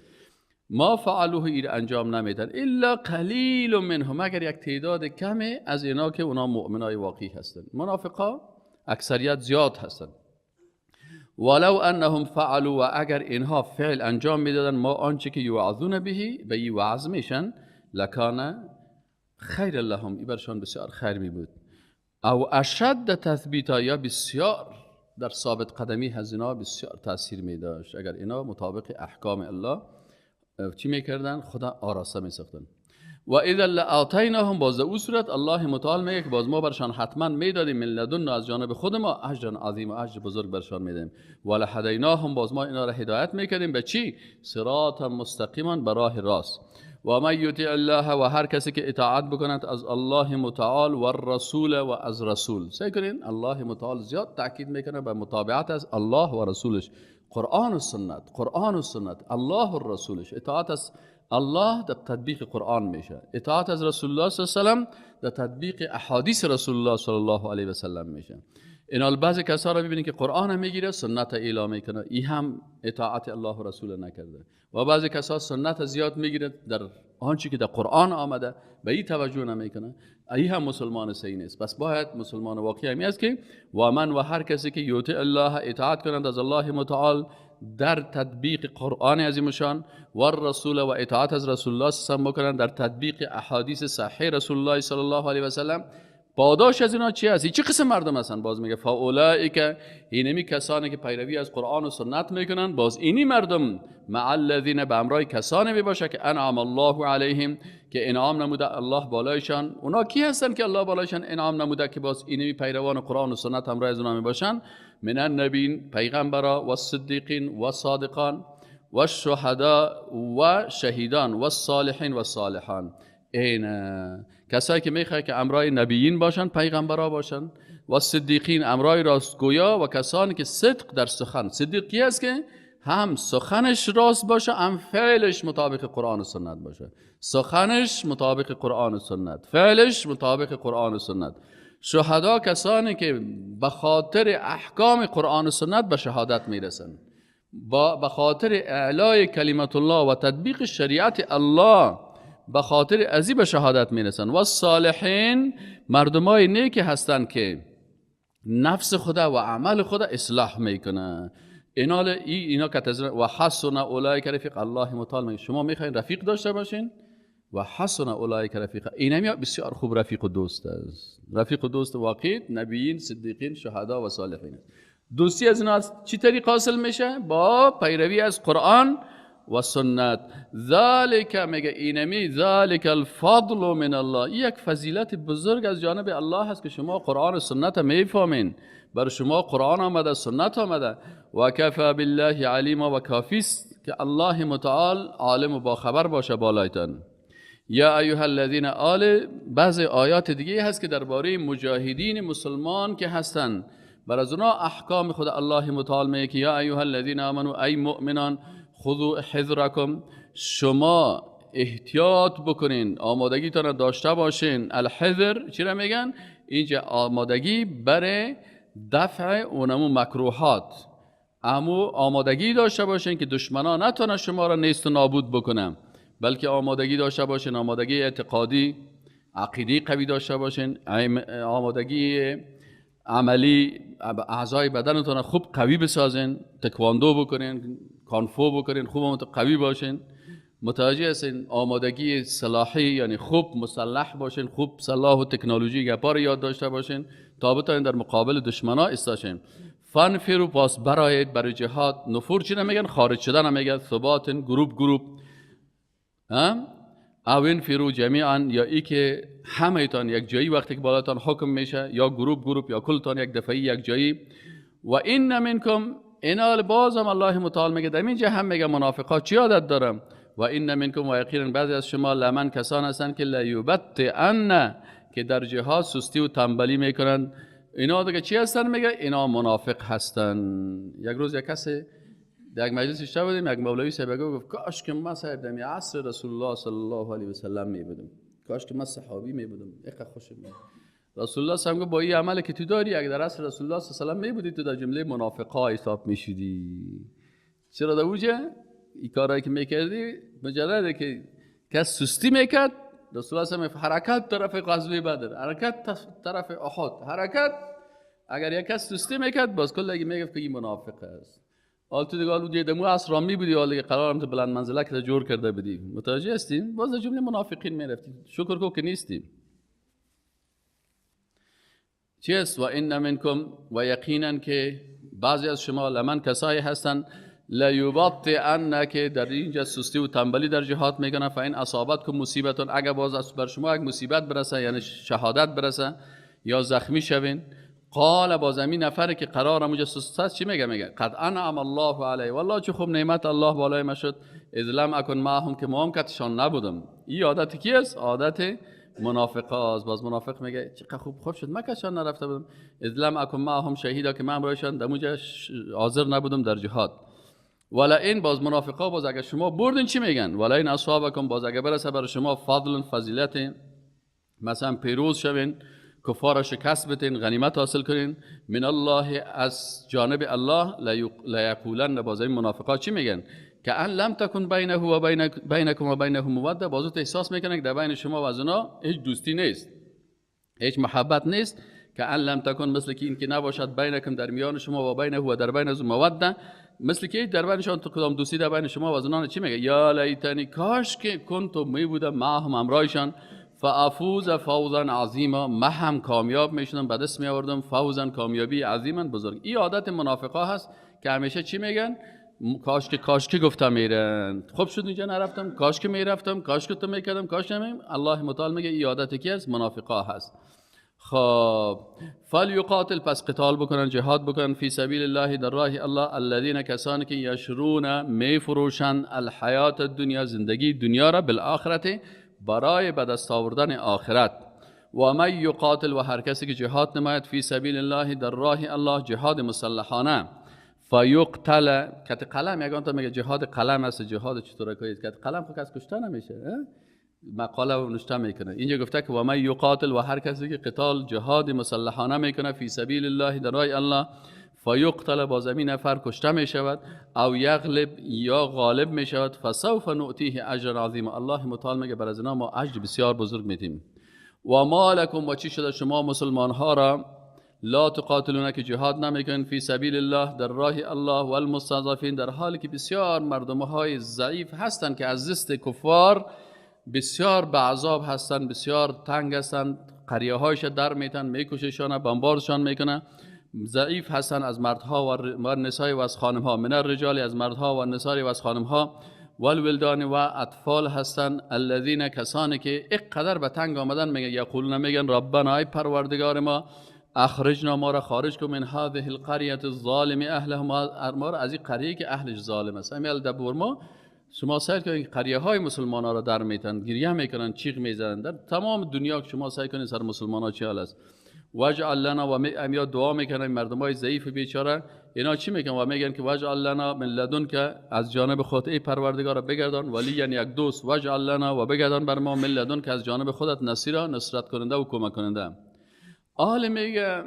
ما فعلوه ایر انجام نمیدن الا قلیل منهم، مگر یک تعداد کمی از اینا که اونا مؤمنای واقعی هستن. منافقا اکثریت زیاد هستن. ولو انهم فعلوا، و اگر اینها فعل انجام میدادن ما آنچه که یوعظون بهی به این وعظ میشن، لکان خیر لهم، این برشان بسیار خیر می بود. او اشد تثبیتا، یا بسیار در ثابت قدمی هزینا بسیار تاثیر می داشت اگر اینا مطابق احکام الله چی میکردن؟ خدا آراسته می ساختن. و اذا لآتیناهم، باز او صورت الله متعال میگه که باز ما برشان حتما میدادیم من لدن، از جانب خود ما، اجر عظیم و اجر بزرگ برشان میدیم. و لهدیناهم، باز ما اینا را هدایت میکردیم به چی؟ صراطا مستقیما، به راه راست. و من یطیع الله، و هر کسی که اطاعت بکند از الله متعال و الرسول، و از رسول. سعی کنین الله متعال زیاد تاکید میکنه به متابعت از الله و رسولش، قرآن و سنت، قرآن و سنت، الله و رسولش. اطاعت از الله در تطبیق قرآن میشه، اطاعت از رسول الله صلی الله علیه و سلم در تطبیق احادیث رسول الله صلی الله علیه و سلم میشه. اینال بعضی کسا رو ببینید که قرآن میگیره سنت اعلام میکنه، این هم اطاعت الله و رسول نکرده. و بعضی کسا سنت زیاد میگیره در آنچه که در قرآن آمده به این توجه نمیکنه، این هم مسلمان صحیح نیست. پس باید مسلمان واقعی همی است که و من و هر کسی که یطیع الله، اطاعت کنند از الله متعال در تطبیق قرآن عظیم شان، و رسول، و اطاعت از رسول الله صلی الله علیه و سلم در تطبیق احادیث صحیح رسول الله صلی الله علیه و سلم. پاداش از اینا چی هست؟ چه قسم مردم هستن؟ باز میگه فاولئک، اینمی کسانی که پیروی از قرآن و سنت میکنن، باز اینی مردم مع الذین، به امرای کسانی میباشه که انعم الله علیهم، که انعام نموده الله بالایشان. اونا کی هستن که الله بالایشان انعام نموده که باز اینمی پیروان قرآن و سنت همراه از اونا میباشن؟ من النبیین، پیغمبرا، و الصدیقین، و صادقان، و الشهداء، و شهیدان، و الصالحین، و صالحان. این کسایی که میخواه که امرای نبیین باشن، پیغمبرا باشن، و صدیقین امرای راستگویا، و کسانی که صدق در سخن. صدیقی است که هم سخنش راست باشه، هم فعلش مطابق قرآن و سنت باشه. سخنش مطابق قرآن و سنت، فعلش مطابق قرآن و سنت. شهدا کسانی که به خاطر احکام قرآن و سنت به شهادت میرسن، به خاطر اعلای کلمت الله و تطبیق شریعت الله به خاطر ازی به شهادت میرسن. و صالحین، مردمای نیک هستند که نفس خدا و عمل خدا اصلاح میکنه. اینا که و حسن اولئک رفیق، الله متعال میگه شما میخواین رفیق داشته باشین، و حسن اولئک رفیق، اینم بسیار خوب رفیق و دوست است. رفیق و دوست واقعی نبیین، صدیقین، شهدا و صالحین. دوستی از اینا چی طریق حاصل میشه؟ با پیروی از قرآن و سنت. ذالک، میگه اینمی ذالک الفضل من الله، یک فضیلت بزرگ از جانب الله هست که شما قرآن و سنت میفهمین. بر شما قرآن آمده، سنت آمده. و کفى بالله علیما، و کافی است که الله متعال عالم و باخبر باشه بالایتان. یا ایها الذین آل، بعض آیات دیگه هست که درباره مجاهدین مسلمان که هستن، بر از اونا احکام خود الله متعال میگه که یا ایها الذین آمنوا، ای مؤمنان، خذوا حذرکم، شما احتیاط بکنین، آمادگیتون داشته باشین. الحذر چی را میگن؟ اینجا آمادگی برای دفع اونمو مکروهات، امو آمادگی داشته باشین که دشمنان نتونن شما را نیست و نابود بکنن، بلکه آمادگی داشته باشین، آمادگی اعتقادی عقیدی قوی داشته باشین، آمادگی عملی، اعضای بدنتون خوب قوی بسازین، تکواندو بکنین، کانفو بکنین، خوب قوی باشین. متوجه هستین؟ آمادگی سلاحی یعنی خوب مسلح باشین، خوب سلاح و تکنولوژی گپار یاد داشته باشین تا بتونین در مقابل دشمنا استاشین. فنفروا، پاس برایید برای جهاد. نفور چی نمیگن؟ خارج شدن نمیگن. ثبات، گروپ او انفروا جمیعا، یا ای که همه تان یک جایی وقتی که بالاتان حکم میشه، یا گروپ یا کلتان یک دفعی یک جایی. و این منکم، اینال بازم الله متعال میگه در اینجا هم میگه منافقات چی عادت دارم. و این منکم، و یقینا بعضی از شما، لمن کسان هستن که لیبطئن، که در جهاد سستی و تنبلی میکنن. اینا دیگه چی هستن؟ میگه اینا منافق هستن. یک روز یک کسی در یک مجلس اشتباه بودیم، یک مولوی صاحب گفت کاش که ما صاحب در عصر رسول الله صلی الله علیه و سلم می بودم، کاش که ما صحابی می بودم، اقا خوشم میاد. رسول الله صلی الله علیه و سلم با این عملی که تو داری اگه در عصر رسول الله صلی الله علیه و سلم می بودی تو در جمله منافقا حساب میشدی. چرا در اوجه این کارایی که میکردی؟ مجرده که کس سستی میکرد، رسول الله صلی الله علیه و سلم حرکت طرف غزوه بدر، حرکت طرف احد، حرکت، اگر یک کس سستی میکرد باز کل دیگه میگفت که این منافق است. حال تو دیگه حالو دیدمو اسرام می بودی، حالا قرارم تو بلند منزله که جور کرده بدی. متوجه هستین؟ باز جمله منافقین میرفتی. شکر کو که نیستیم. چی است؟ و این منکم، و یقینا که بعضی از شما، لمن کسایی هستن لیبطئن، که در اینجا سستی و تنبلی در جهاد میکنن. فاین اصابتکم مصیبتون، اگه باز بر شما یک مصیبت برسه، یعنی شهادت برسه یا زخمی شوین. قال، باز همین نفره که قرار اونجا سست است چی میگه؟ قد انعم الله علیه، والله چه خوب نعمت الله بالای ما شد، اذ لم اکن معهم، که موامکتشان نبودم. این عادت کی است؟ عادت منافق است. باز منافق میگه چه خوب شد من کشان نرفته بودم، اذ لم اکن معهم شهیدا، که من برایشان اونجا حاضر نبودم در جهاد. ولا این باز منافقا باز اگه شما بردین چی میگن؟ ولا این اصحابکم، باز اگه برسه بر شما فضل، فضیلت، مثلا پیروز شوین، کفار شکست بدین، غنیمت حاصل کنین، من الله، از جانب الله، لیقولن، باز این منافقات چی میگن؟ که ان لم تکن بینه و بینکم و بینه موده، بازو احساس میکنه که در بین شما و از اونا هیچ دوستی نیست، هیچ محبت نیست. که ان لم تکن، مثل که این که نباشد، بینکم، در میان شما، و بینه و در بین از موده، مثل که در بینشان تو کدام دوستی در بین شما و از اونا. چی میگه؟ یا لیتنی، کاش که کنتم می بودم معهم، همراهشان، فافوز فوزا عظیما، من هم کامیاب میشدم، به دست می آوردم فوزا، کامیابی، عظیما، بزرگ. این عادت منافقا هست که همیشه چی میگن؟ کاش که گفتم میرن، خوب شد اینجا نرفتم، کاش که میرفتم، کاش که تو میکردم، کاش نمیم. الله متعال میگه این عادت کی است؟ منافقا هست. خب فلیقاتل، پس قتال بکنن، جهاد بکنن، فی سبیل الله، در راه الله، الذین، کسانی که یشرون، میفروشن، الحیات الدنیا، زندگی دنیا را، بالآخرت، برای به دست آوردن آخرت. و من یقاتل، و هر کسی که جهاد نماید، فی سبیل الله، در راه الله، جهاد مسلحانه، فیقتل، کت قلم، یگان تا میگه جهاد قلم است، جهاد چطوره کنید؟ کت قلم خود کس کشته نمیشه، مقاله و نشته میکنه. اینجا گفته که و من یقاتل، و هر کسی که قتال، جهاد مسلحانه میکنه، فی سبیل الله، در راه الله، فیقتل، با زمین نفر کشته می شود، او یغلب، یا غالب می شود، فسوف نؤتیه اجر عظیم، الله متعال میگه بر از اینا ما اجر بسیار بزرگ میدیم. و ما لکم، و چی شده شما مسلمان ها را، لا تقاتلون، که جهاد نمیکنین، فی سبیل الله، در راه الله، و المستضعفین، در حالی که بسیار مردم های ضعیف هستند که از دست کفار بسیار به عذاب هستند، بسیار تنگ هستند، قریه هایش در میتن، میکششان، بمباردشان میکنه، ضعیف هستند از مردها و نسای و از خانمها، من الرجال، از مردها و نسای و از خانمها، والولدان، و اطفال هستند، الذین، کسانی که اقدر به تنگ آمدن، میگن یقولون، میگن ربنا، ای پروردگار ما، اخرجنا، ما را خارج کن، من هذه القريه الظالم اهلها، ما را از این قریه که اهلش ظالم است، همین دبور ما شما سعی کنید قریه های مسلمان ها را در میتن، گریه میکنن، چیغ میزنن. در تمام دنیا که شما سعی کنید سر مسلمان ها چی حال است. واجعل لنا و امیا دعا میکنن مردم های ضعیف بیچاره، اینا چی میگن و میگن که واجعل لنا من لدن، که از جانب خودت ای پروردگار بگردان، ولی یعنی یک دوست، واجعل لنا و بگردان بر ما من لدن، که از جانب خودت نصیرا، نصرت کننده و کمک کننده. آل میگه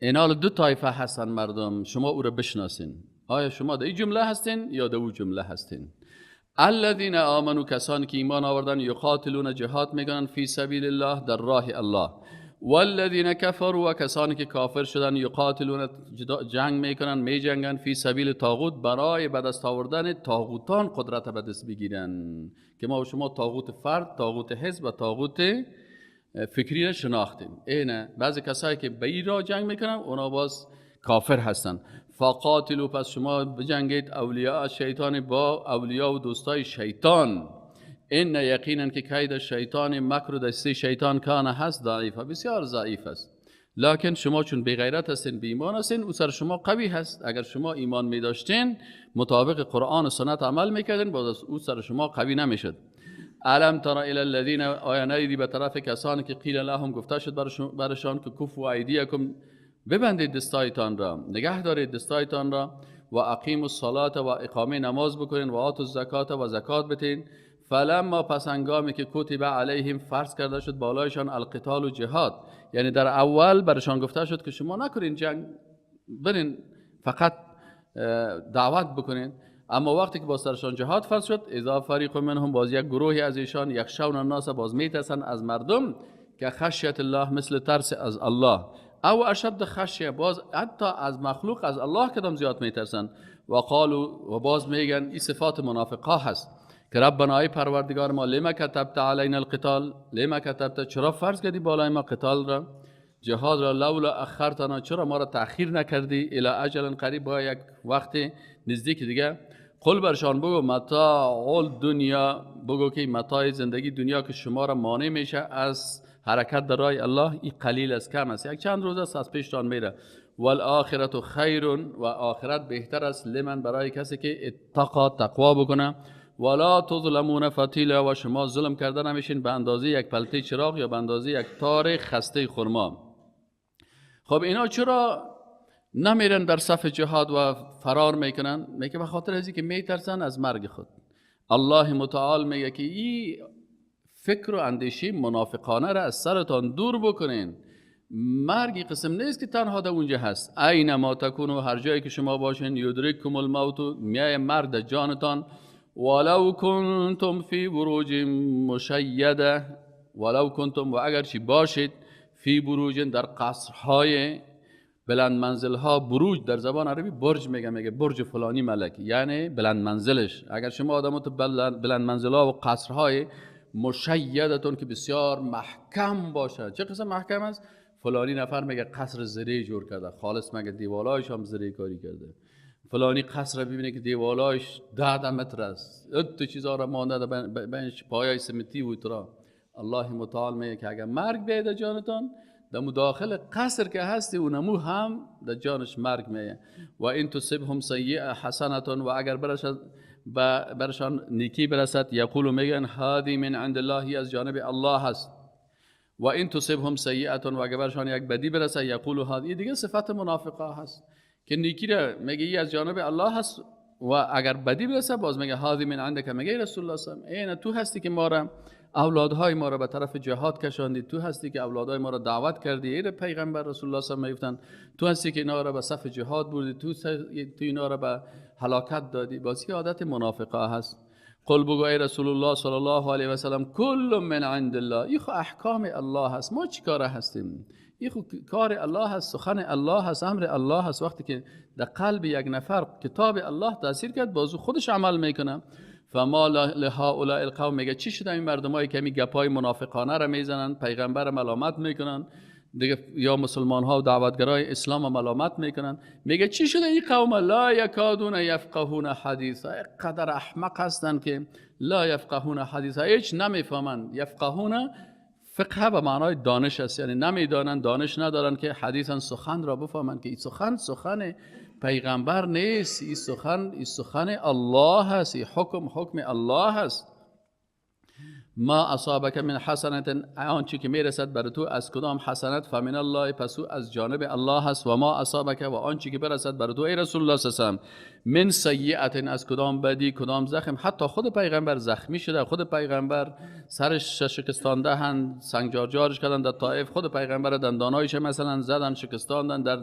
اینا دو طایفه هستن مردم، شما او را بشناسین. آیا شما در این جمله هستین یا در اون جمله هستین؟ الذين آمنوا، کسانی که ایمان آوردن، یقاتلون جهاد میکنن، فی سبیل الله در راه الله. والذین کفروا، و کسانی که کافر شدن، یقاتلون جنگ میکنن، میجنگن، فی سبیل طاغوت، برای به دست آوردن طاغوتان قدرت به دست بگیرن. که ما و شما طاغوت فرد، طاغوت حزب و طاغوت فکری را شناختیم. اینه بعضی کسایی که به این راه جنگ میکنن اونا باز کافر هستن. فقاتلوا، پس شما بجنگید، اولیاء شیطان، با اولیاء و دوستای شیطان. این یقینا که کید شیطان، مکر و دسته شیطان، کان هست ضعیف، بسیار ضعیف است. لکن شما چون بی غیرت هستین، بی ایمان هستین، او سر شما قوی هست. اگر شما ایمان می داشتین، مطابق قرآن و سنت عمل میکردین، باز او سر شما قوی نمیشد. علم تر الی الذین، آیا ندیدی به طرف کسانی که قیل لهم، گفته شد برشان که کفوا ایدیکم، ببندید دستایتان را، نگه دارید دستایتان را، و اقیموا الصلاة، و اقامه نماز بکنین، و آتوا الزکات، و زکات بدین. فلما، پس هنگامی که کتب علیهم، فرض کرده شد بالایشان، القتال و جهاد، یعنی در اول برشان گفته شد که شما نکنین جنگ، برین فقط دعوت بکنین. اما وقتی که با سرشان جهاد فرض شد، اذا فریق منهم، باز یک گروهی از ایشان، یخشون الناس، باز میترسن از مردم، که خشیت الله، مثل ترس از الله، او اشد خشیه، باز حتی از مخلوق، از الله کدام زیاد میترسن. و قالوا، و باز میگن، این صفات منافقا هست که ربنا، ای پروردگار ما، لما کتبت علینا القتال، لما کتبت، چرا فرض کردی بالای ما قتال را، جهاد را، لولا اخرتنا، چرا ما را تأخیر نکردی، الی اجل قریب، با یک وقت نزدیک دیگه. قل برشان بگو، متاع الدنیا، بگو که متاع زندگی دنیا که شما را مانع میشه از حرکت در راه الله، این قلیل است، کم است، یک چند روز است از پیشتان میره. والآخرت خیر، و آخرت بهتر است، لمن، برای کسی که اتقا، تقوا بکنه. ولا تظلمون فتیلا، و شما ظلم کرده نمیشین به اندازه یک پلته چراغ، یا به اندازه یک تار خسته خرما. خب اینا چرا نمیرن در صف جهاد و فرار میکنن؟ میگه به خاطر ازی که میترسن از مرگ خود. الله متعال میگه که این فکر و اندیشه منافقانه را از سرتان دور بکنین. مرگی قسم نیست که تنها در اونجا هست. اینما تکونوا، هر جایی که شما باشین، یدرککم الموت، میای مرگ در جانتان. ولو کنتم فی بروج مشیده، ولو کنتم، و اگرچه باشید، فی بروج، در قصرهای بلند منزلها. بروج در زبان عربی برج میگه برج فلانی ملک، یعنی بلند منزلش. اگر شما آدمات بلند منزلها و قصرهای مشیدتون که بسیار محکم باشه. چه قسم محکم است؟ فلانی نفر میگه قصر زری جور کرده، خالص میگه دیوالایش هم زری کاری کرده. فلانی قصر ببینه که دیوالایش 10 متر است، ات چیزا را مانده بینش پایای سمتی و ترا. الله متعال میگه که اگر مرگ بیاد جانتان، در مداخل قصر که هستی اونمو هم در جانش مرگ میه. و این تصبهم سیئه حسنتون، و اگر برشان نیکی برسد، یقولو میگن هادی من عند الله، از جانب الله هست. و این تصبهم سیئتون، و اگر برشان یک بدی برسد، یقولو هادی، دیگه صفت منافقا هست که نیکی را میگه ای از جانب الله هست، و اگر بدی برسد باز میگه هادی من عندک، میگه رسول الله صلی الله علیه و آله، تو هستی که ما را، اولادهای ما را به طرف جهاد کشاندی، تو هستی که اولادهای ما را دعوت کردی، ای پیغمبر رسول الله صلی الله علیه و آله، تو هستی که اینا را به صف جهاد بردی، تو اینا را به هلاکت دادی. باز عادت منافقه هست. قل بگو ای رسول الله صلی الله علیه و سلم، کل من عند الله، این خو احکام الله هست، ما چیکار هستیم؟ این خو کار الله هست، سخن الله هست، امر الله هست. وقتی که در قلب یک نفر کتاب الله تاثیر کرد، بازو خودش عمل میکنه. فما لهؤلاء القوم، میگه چی شده این مردمایی که می گپای منافقانه را میزنن، پیغمبر ملامت میکنن دیگه، یا مسلمان ها و دعوتگرای اسلام ملامت میکنن. میگه چی شده این قوم؟ لا یکادون یفقهون حدیثا، قدر احمق هستن که لا یفقهون حدیثا، هیچ نمیفهمن. یفقهون، فقه به معنای دانش است، یعنی نمیدانن، دانش ندارن که حدیثا سخن را بفهمن، که این سخن پیغمبر نیست، این سخن الله هست، این حکم الله هست. ما اصابک من حسنت، آنچه که میرسد بر تو از کدام حسنت، فمن الله، پس او از جانب الله هست. و ما اصابک، و آنچه که برسد بر تو ای رسول الله صلی الله علیه و من سیئت، از کدام بدی، کدام زخم. حتی خود پیغمبر زخمی شده، خود پیغمبر سرش شکستانده هن، سنگ جارجارش کردن در طائف، خود پیغمبر دندانایش مثلا زدن شکستاندن در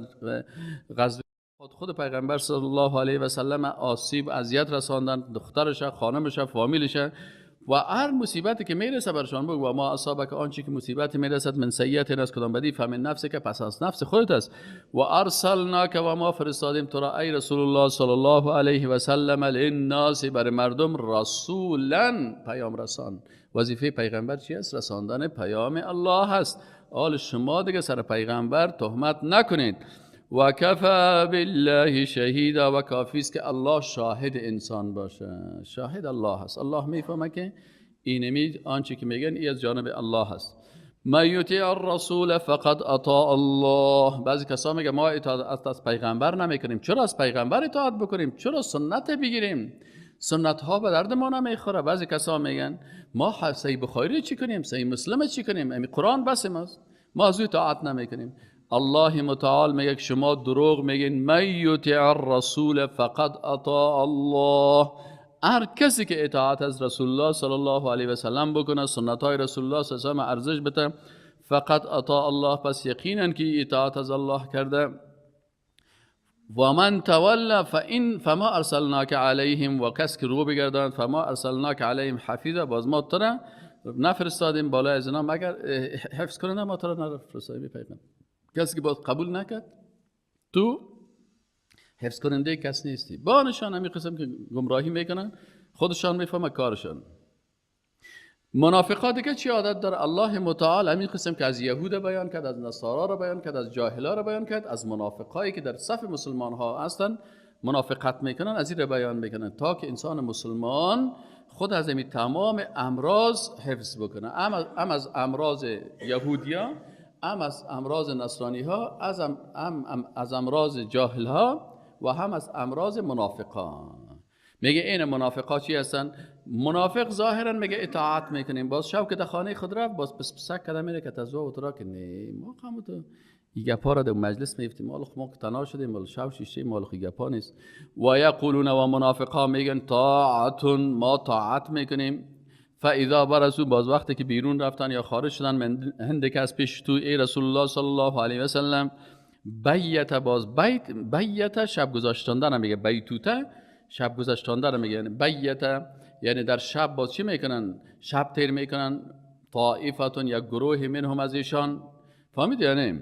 غزوه. خود پیغمبر صلی الله علیه و سلم آسیب اذیت رساندن، دخترش، خانمش، فامیلش. و هر مصیبتی که میرسه برشان بگو و ما اصابک، آنچه که مصیبتی میرسد من سیئت، از کدام بدی، فمن نفسک، که پس از نفس خودت است. و ارسلناک، و ما فرستادیم تو را ای رسول الله صلی الله علیه و سلم للناس، بر مردم، رسولا، پیام رسان. وظیفه پیغمبر چی است؟ رساندن پیام الله هست. آل شما دیگه سر پیغمبر تهمت نکنید. و کفا بالله شهیدا، و کافی است که الله شاهد انسان باشه. شاهد الله هست. الله میفهمه که اینمی آنچه که میگن ای از جانب الله هست. من یطیع الرسول فقد اطاع الله. بعضی کسا میگه ما اطاعت از پیغمبر نمیکنیم. چرا از پیغمبر اطاعت بکنیم؟ چرا سنت بگیریم؟ سنت ها به درد ما نمیخوره. بعضی کسا میگن ما صحیح بخاری چی کنیم؟ صحیح مسلم چی کنیم؟ امی قرآن بس ماست، ما از او اطاعت نمیکنیم. الله متعال میگه شما دروغ میگین. من یطیع الرسول فقد اطاع الله. هر کسی که اطاعت از رسول الله صلی الله علیه و سلم بکنه، سنت های رسول الله صلی الله علیه و سلم ارزش بده، فقط اطاع الله، پس یقینا که اطاعت از الله کرده. و من تولا فما ارسلناک علیهم، و کس که رو بگرداند، فما ارسلناک علیهم حفیظا، باز ما تو را نفرستادیم بالای از اینا مگر حفظ کنه. ما تو را نفرستادیم پیغمبر. کسی که باز قبول نکرد، تو حفظ کننده کس نیستی. با نشان همین قسم که گمراهی میکنن، خودشان میفهمه کارشان. منافقات دیگه چی عادت داره؟ الله متعال همین قسم که از یهود بیان کرد، از نصارا رو بیان کرد، از جاهلا رو بیان کرد، از منافقایی که در صف مسلمان ها هستن منافقت میکنن، از این رو بیان میکنن تا که انسان مسلمان خود از این تمام امراض حفظ بکنه. هم از امراض یهودیا، هم از امراض نصرانی ها، از امراض جاهل ها، و هم از امراض منافقان. میگه این منافقا چی هستن؟ منافق ظاهرا میگه اطاعت میکنیم، باز شب که در خانه خود رفت باز پس پسک کده میره که تزوه و ترا که نه ما قامو تو این گپا را در مجلس میفتیم، مال ما که تنها شدیم، مال شب شیشه مال خی گپا نیست. و یقولون، و منافقا میگن طاعتون، ما طاعت میکنیم. فاذا برسوا، باز وقتی که بیرون رفتن یا خارج شدن من هندک از پیش تو ای رسول الله صلی الله علیه و سلم، بیت، باز بیت شب گذاشتن میگه، بیتوته شب گذاشتن میگه، یعنی بیت یعنی در شب باز چی میکنن؟ شب تیر میکنن. طائفتون، یک گروه منهم از ایشان، فهمید یعنی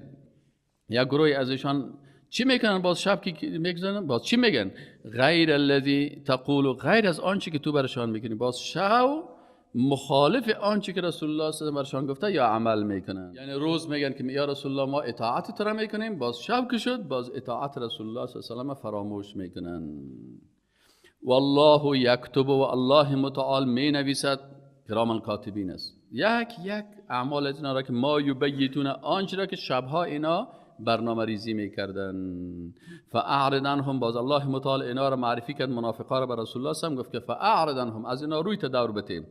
یک گروه از ایشان چی میکنن؟ باز شب که میگذارن باز چی میگن؟ غیر الذی تقول، غیر از آنچه که تو برشان میکنی. باز شب مخالف آنچه که رسول الله صلی الله علیه و برشان گفته یا عمل میکنن. یعنی روز میگن که یا رسول الله ما اطاعت تو را میکنیم، باز شب که شد باز اطاعت رسول الله صلی الله علیه و فراموش میکنن. والله یکتب، و الله متعال می نویسد، کرام الکاتبین است، یک اعمال از اینا را که ما یبیتون، آنچه را که شبها اینا برنامه ریزی میکردن. فاعرض عنهم، باز الله متعال اینا را معرفی کرد، منافقا را بر رسول الله صلی الله علیه و گفت که فاعرض عنهم، از اینا روی تدور بته.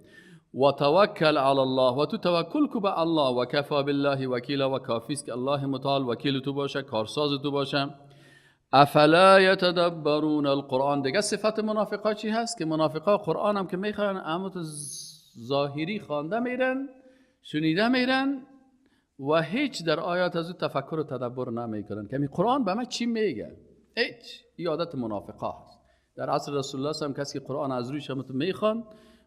و توکل علی الله، و تو توکل کو به الله. و کفا بالله وکیلا، و کافی است که الله متعال وکیل تو باشه، کارساز تو باشه. افلا یتدبرون القرآن. دیگه صفت منافقا چی هست؟ که منافقا قرآن هم که میخوان اما ظاهری خوانده میرن، شنیده میرن و هیچ در آیات از او تفکر و تدبر نمیکنن که این قرآن به ما چی میگه. هیچ. این عادت منافقا هست. در عصر رسول الله هم کسی که قرآن از روی شما میخوان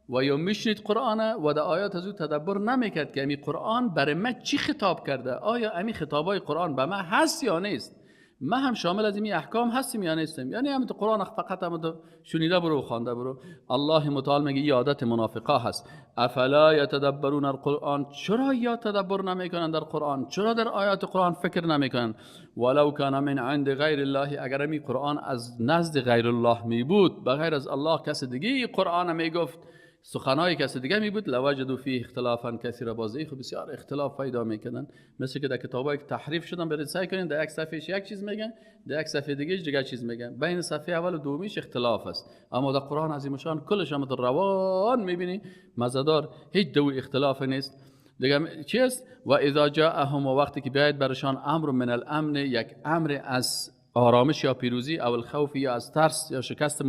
و یا میشنید قرآن و در آیات از او تدبر نمیکرد که این قرآن برای ما چی خطاب کرده، آیا این خطابای قرآن به ما هست یا نیست، ما هم شامل از این احکام هستیم یا نیستیم. یعنی هم تو قرآن فقط هم تو شنیده برو و خوانده برو. الله متعال میگه این عادت منافقا هست. افلا یتدبرون القرآن، چرا یا تدبر نمیکنن در قرآن؟ چرا در آیات قرآن فکر نمیکنن؟ ولو کان من عند غیر الله، اگر این قرآن از نزد غیر الله می بود، بغیر از الله کس دیگه قرآن میگفت سخنای کسی دیگه می بود لوجدوا فیه اختلافا کثیرا، بازی خب بسیار اختلاف پیدا میکنن، مثل که در کتابایی که تحریف شدن برید سعی کنین در یک صفحهش یک چیز میگن، در یک صفحه دیگه چیز میگن، بین صفحه اول و دومیش اختلاف است. اما در قرآن عظیم شان کلش هم روان میبینی مزدار، هیچ دو اختلاف نیست. دیگه چی است؟ و اذا جاءهم، وقتی که بیاید برشان امر من الامن، یک امر از آرامش یا پیروزی، او الخوف یا از ترس یا شکست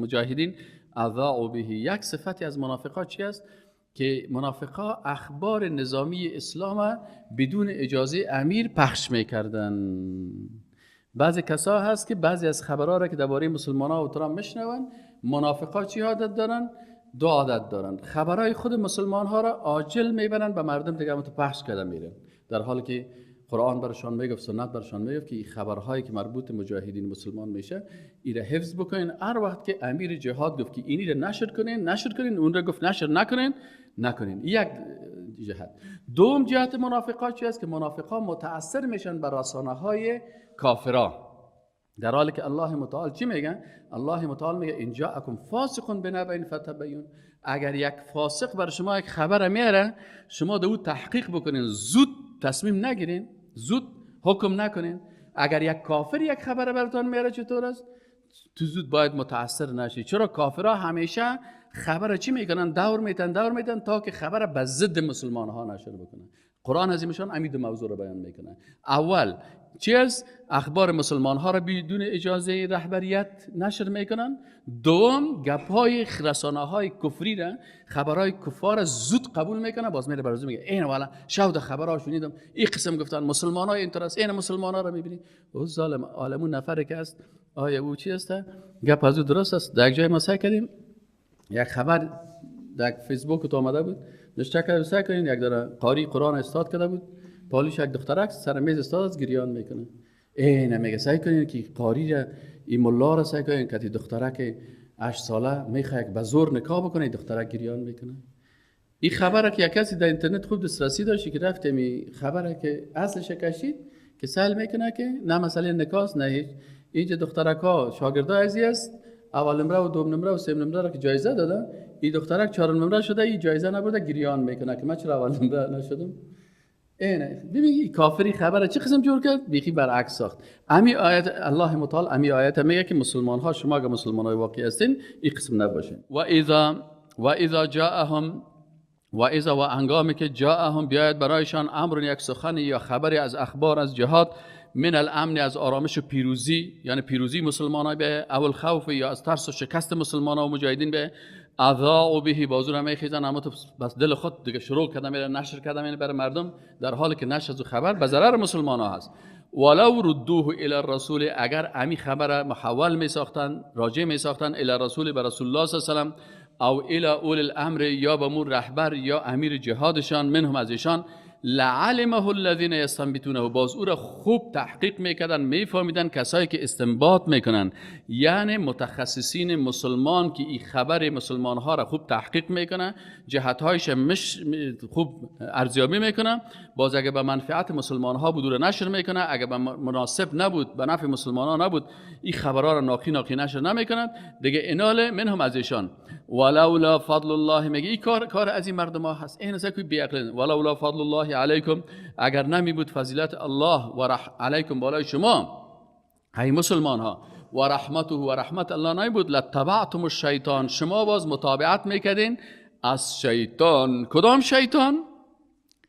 مجاهدین، اذاعوا به. یک صفتی از منافقا چی است؟ که منافقا اخبار نظامی اسلام بدون اجازه امیر پخش میکردن. بعضی کسا هست که بعضی از خبرها را که درباره مسلمان‌ها و ترام میشنون، منافقا چی عادت دارن؟ دو عادت دارن. خبرهای خود مسلمان‌ها را عاجل میبرن به مردم دیگه تو پخش کرده میرن، در حالی که قرآن برشان میگفت، سنت برشان میگفت که این خبرهایی که مربوط مجاهدین مسلمان میشه ایره حفظ بکنین. هر وقت که امیر جهاد گفت که اینی را نشر کنین، اون را گفت نشر نکنین. یک جهت. دوم جهت منافقا چی است؟ که منافقا متأثر میشن بر رسانه‌های کافرا، در حالی که الله متعال چی میگه؟ الله متعال میگه ان جاءکم فاسق بنبأ فتبین. اگر یک فاسق بر شما یک خبر میاره، شما دو تحقیق بکنین، زود تصمیم نگیرین، زود حکم نکنین. اگر یک کافر یک خبر براتون میاره چطور است؟ تو زود باید متأثر نشی. چرا کافرها همیشه خبر چی میکنن؟ دور میتن تا که خبر به ضد مسلمان ها نشر بکنن. قرآن عظیمشان امید موضوع رو بیان میکنه. اول چیز اخبار مسلمان ها را بدون اجازه رهبریت نشر میکنن. دوم گپ‌های رسانه‌های کفری را، خبرهای کفار زود قبول میکنه، باز میره برازو میگه این والا شاود خبرها شنیدم این قسم گفتن مسلمان‌ها اینطور است، این مسلمان‌ها را میبینی او ظالم عالمون نفر که است. آیا او چی است؟ گپ از درست است. در یک جای ما سعی کردیم یک خبر در فیسبوک تو آمده بود، نشته کردیم سعی کنیم، یک داره قاری قرآن استاد کرده بود، پالیش یک دخترک سر میز استاد از گریان میکنه. این میگه سعی کنین که قاری را، این ملا را سعی کنین که دخترک 8 ساله میخواد به زور نکاح بکنه، دخترک گریان میکنه. این خبره که یک کسی در اینترنت خوب دسترسی داشت که رفت می خبره که اصلش کشید که سهل میکنه که نه مسئله نکاح نه هیچ. اینجا دخترک ها شاگردای ازی است، اول نمره و دوم نمره و سوم نمره را که جایزه دادن، این دخترک چهارم نمره شده، این جایزه نبرده، گریان میکنه که من چرا اول نمره نشدم. اینه ببین کافری خبره چه قسم جور کرد، بیخی برعکس ساخت. امی آیت الله متعال امی آیت میگه که مسلمان ها، شما اگه مسلمان های واقعی هستین این قسم نباشین. و اذا جاءهم، و اذا و هنگامی که جاءهم بیاید برایشان امر، یک سخن یا خبری از اخبار از جهاد، من الامن از آرامش و پیروزی، یعنی پیروزی مسلمان ها به، اول خوف یا از ترس و شکست مسلمان ها و مجاهدین به، اذاعوا به بازو را میخیزن، اما تو بس دل خود دیگه شروع کردن میره نشر کردن میره برای مردم، در حالی که نشر از خبر به ضرر مسلمان ها هست. ولو ردوه الی الرسول، اگر امی خبر محول میساختن، راجع میساختن الی الرسول، به رسول الله صلی الله علیه و سلم، او الی اول الامر، یا به مور رهبر یا امیر جهادشان، منهم از ایشان، لعلمه الذین یستنبطونه، باز او را خوب تحقیق میکردن، میفهمیدن کسایی که استنباط میکنن، یعنی متخصصین مسلمان که این خبر مسلمان ها را خوب تحقیق میکنن، جهتهایش خوب ارزیابی میکنن، باز اگه به منفعت مسلمان ها بود را نشر میکنن، اگه به مناسب نبود، به نفع مسلمان ها نبود، این خبرها را ناقی نشر نمیکنن دیگه. انال منهم از ایشان. ولولا فضل الله، میگه این کار از این مردم ها هست، این اصلا کوئی بیعقل. ولولا فضل الله علیکم، اگر نمی بود فضیلت الله و علیکم بالای شما ای مسلمان ها، و رحمته و رحمت الله نمی بود، لتبعتم الشیطان، شما باز متابعت میکردین از شیطان. کدام شیطان؟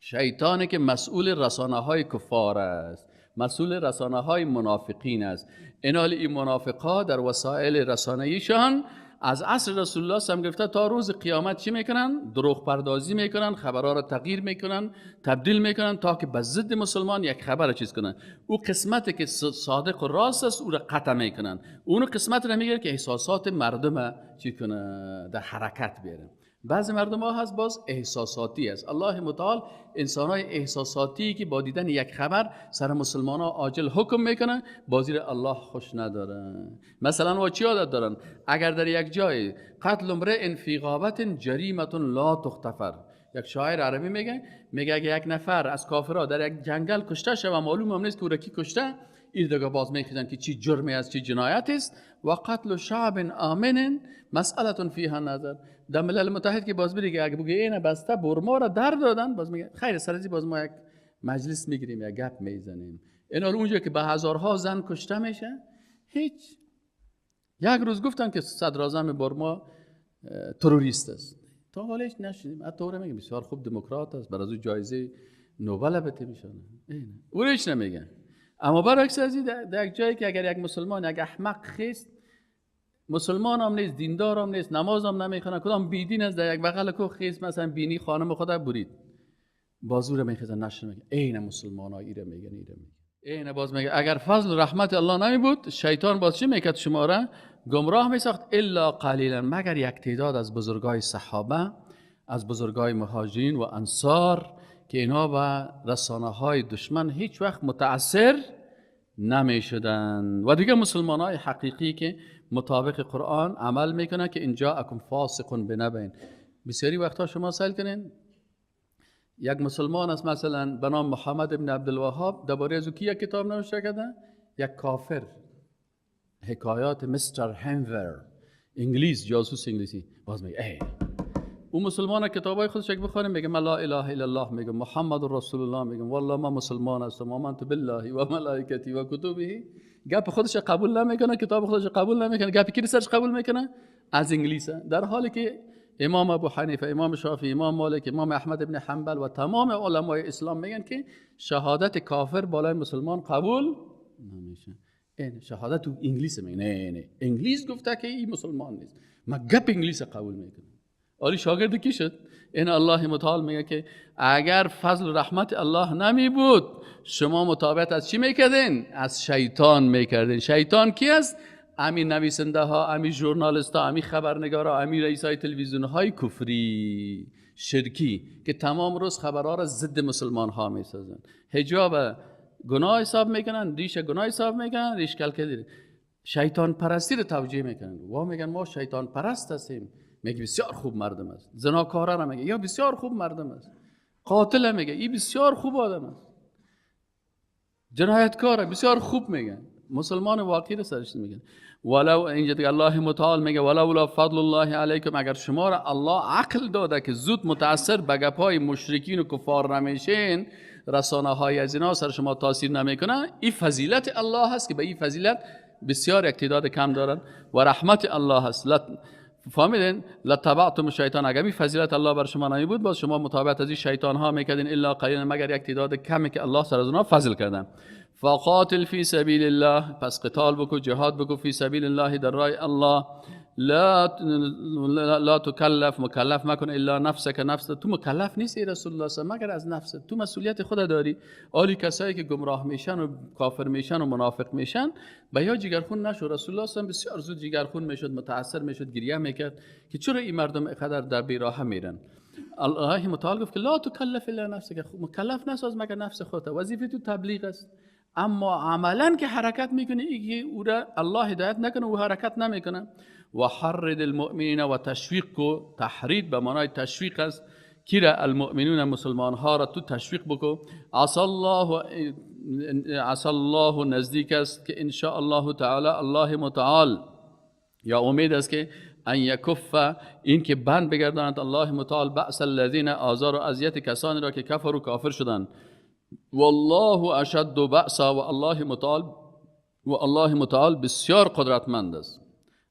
شیطانی که مسئول رسانه های کفار است، مسئول رسانه های منافقین است. این منافقا در وسایل رسانه‌ایشان از عصر رسول الله هم گرفته تا روز قیامت چی میکنن؟ دروغ پردازی میکنن، خبرها را تغییر میکنن، تبدیل میکنن تا که به ضد مسلمان یک خبر چیز کنن. او قسمتی که صادق و راست است او را قطع میکنن، اون قسمت را میگیره که احساسات مردم چی کنه، در حرکت بیاره. بعضی مردم ها هست باز احساساتی است. الله متعال انسان های احساساتی که با دیدن یک خبر سر مسلمان ها عاجل حکم میکنن، بازی را الله خوش نداره. مثلا و چی عادت دارن؟ اگر در یک جای قتل امرئ فی غابت جریمة لا تغتفر، یک شاعر عربی میگه اگه یک نفر از کافرها در یک جنگل کشته شود، معلوم هم نیست که او را کی کشته، این دیگه باز میخیزن که چی جرمی است چی جنایت است. و قتل شعب آمن مسئله فیها نظر. در ملل متحد که باز بگه اگه بگه اینه بسته برما را در دادن، باز میگه خیر سرزی باز ما یک مجلس میگیریم یا گپ میزنیم. اینا اونجا که به هزارها زن کشته میشه هیچ. یک روز گفتن که صدراعظم برما تروریست است، تا حالش نشدیم. حتی میگه بسیار خوب دموکرات است، برای از جایزه نوبل بده میشن، اونش نمیگن. اما برعکس از این در یک جایی که اگر یک مسلمان یک احمق خیست، مسلمان هم نیست، دیندار هم نیست، نماز هم نمیخونه، کدام بیدین است، در یک بغل کو خیست مثلا بینی خانم خدا برید بازور میخزن نشر میگه این مسلمان ها ایره میگن این باز میگه اگر فضل و رحمت الله نمی بود شیطان باز چی میکرد شما را گمراه میساخت الا قلیلا، مگر یک تعداد از بزرگای صحابه، از بزرگای مهاجرین و انصار که اینا با رسانه های دشمن هیچ وقت متاثر نمی شدن. و دیگه مسلمان های حقیقی که مطابق قرآن عمل میکنن که اینجا اکم فاسقون بنبین. بسیاری وقتا شما سائل کنین یک مسلمان است مثلا به نام محمد ابن عبدالوهاب، درباره از کی یک کتاب نوشته کرده؟ یک کافر، حکایات مستر هنور، انگلیس، جاسوس انگلیسی. باز میگه اون مسلمان کتابای خودش یک بخونه میگه لا اله الا الله، میگه محمد رسول الله، میگه والله ما مسلمان هستم، آمنت بالله و ملائکته و کتبه. گپ خودش قبول نمیکنه، کتاب خودش قبول نمیکنه، گپ کی سرش قبول میکنه؟ از انگلیس. در حالی که امام ابو حنیفه، امام شافعی، امام مالک، امام احمد ابن حنبل و تمام علمای اسلام میگن که شهادت کافر بالای مسلمان قبول نمیشه. این شهادت تو انگلیس میگن نه انگلیس گفته که این مسلمان نیست، ما گپ انگلیس قبول میکنم. آری شاگرد کی شد؟ این الله متعال میگه که اگر فضل و رحمت الله نمی بود شما مطابقت از چی میکردین؟ از شیطان میکردین. شیطان کی است؟ امی نویسنده ها، امی ژورنالیست ها، امی خبرنگارا، امی رئیسای تلویزیون های کفری شرکی که تمام روز خبرها را ضد مسلمان ها میسازن. حجاب گناه حساب میکنن، ریش گناه حساب میکنن، ریش کلکلی شیطان پرستی رو توجیه میکنن. و میگن ما شیطان پرست هستیم. میگه بسیار خوب مردم است. زناکاره را میگه یا بسیار خوب مردم است. قاتل میگه این بسیار خوب آدم است. جنایتکار بسیار خوب میگن. مسلمان واقعی را سرش میگن. ولو اینجا دیگه الله متعال میگه ولولا فضل الله علیکم، اگر شما را الله عقل داده که زود متاثر به گپای مشرکین و کفار نمیشین، رسانه های از اینا سر شما تاثیر نمیکنه، این فضیلت الله هست که به این فضیلت بسیار اقتدار کم دارن و رحمت الله هست. فهمیدین؟ لتبعتم الشیطان، اگر این فضیلت الله بر شما نمی بود باز شما مطابقت از این شیطان ها میکردین الا قلیلا، مگر یک تعداد کمی که الله سر از اونها فضل کردن. فقاتل فی سبیل الله، پس قتال بکو، جهاد بکو، فی سبیل الله در راه الله. لا تکلف، مکلف مکن الا نفسک، نفس تو مکلف نیستی رسول الله صلی الله علیه و مگر از نفست. تو مسئولیت خود داری. آلی کسایی که گمراه میشن و کافر میشن و منافق میشن به یا جگرخون نشو. رسول الله صلی الله علیه و بسیار زود جگرخون میشد، متاثر میشد، گریه میکرد که چرا این مردم اینقدر در بیراه میرن. الله متعال گفت که لا تکلف الا نفسک، مکلف نساز مگر نفس خودت. وظیفه تو تبلیغ است. اما عملا که حرکت میکنه که او را الله هدایت نکنه و حرکت نمیکنه. و حرد المؤمنین و تشویق کو، تحرید به معنای تشویق است. کی را؟ المؤمنون، مسلمان ها را تو تشویق بکو. عسى الله نزدیک است که ان شاء الله تعالی الله متعال یا امید است که ان یکف، این که بند بگرداند الله متعال بأس الذین، آزار و اذیت کسانی را که کفر و کافر شدند. والله اشد بأسا، و الله متعال بسیار قدرتمند است،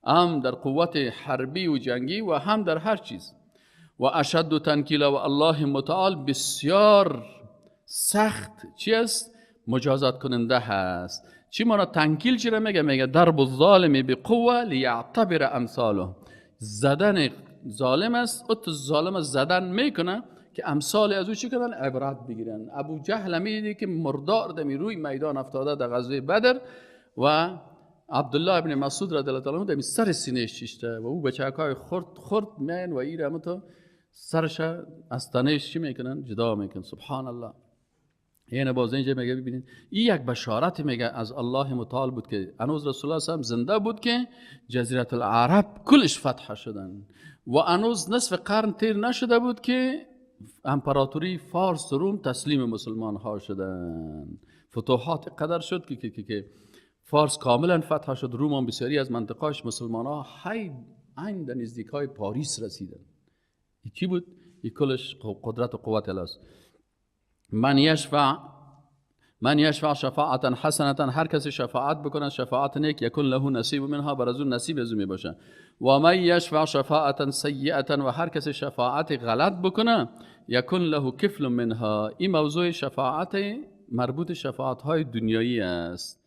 هم در قوت حربی و جنگی و هم در هر چیز. و اشد تنکیلا، و الله متعال بسیار سخت چی است؟ مجازات کننده هست. چی مانا تنکیل چی را میگه؟ میگه ضرب الظالم بقوه لیعتبر امثاله، زدن ظالم است، ات ظالم زدن میکنه که امثال از او چی کنن؟ عبرت بگیرن. ابو جهل میدیدی که مردار دمی روی میدان افتاده در غزوه بدر و عبدالله ابن مسعود رضی الله عنه دمی سر سینه‌اش شیشته و او بچکای خرد من و این رمتو سرش از تنش چی میکنن؟ جدا میکنن. سبحان الله. یعنی باز اینجا میگه ببینید این یک بشارت میگه از الله متعال بود که هنوز رسول الله صلی الله علیه و زنده بود که جزیره العرب کلش فتح شدن و هنوز نصف قرن تیر نشده بود که امپراتوری فارس روم تسلیم مسلمان ها شدن. فتوحات قدر شد که فارس کاملا فتح شد. روم هم بسیاری از منطقهاش مسلمان ها عین در نزدیک های پاریس رسیدن. کی بود؟ این کلش قدرت و قوت الاست. من یشفع شفاعتا حسنتا، هر کسی شفاعت بکنه شفاعت نیک، یکن له نصیب منها، بر از اون نصیب از می باشه. و من یشفع شفاعتا سیئتا، و هر کسی شفاعت غلط بکنه یکن له کفل منها. این موضوع شفاعت مربوط شفاعت های دنیایی است.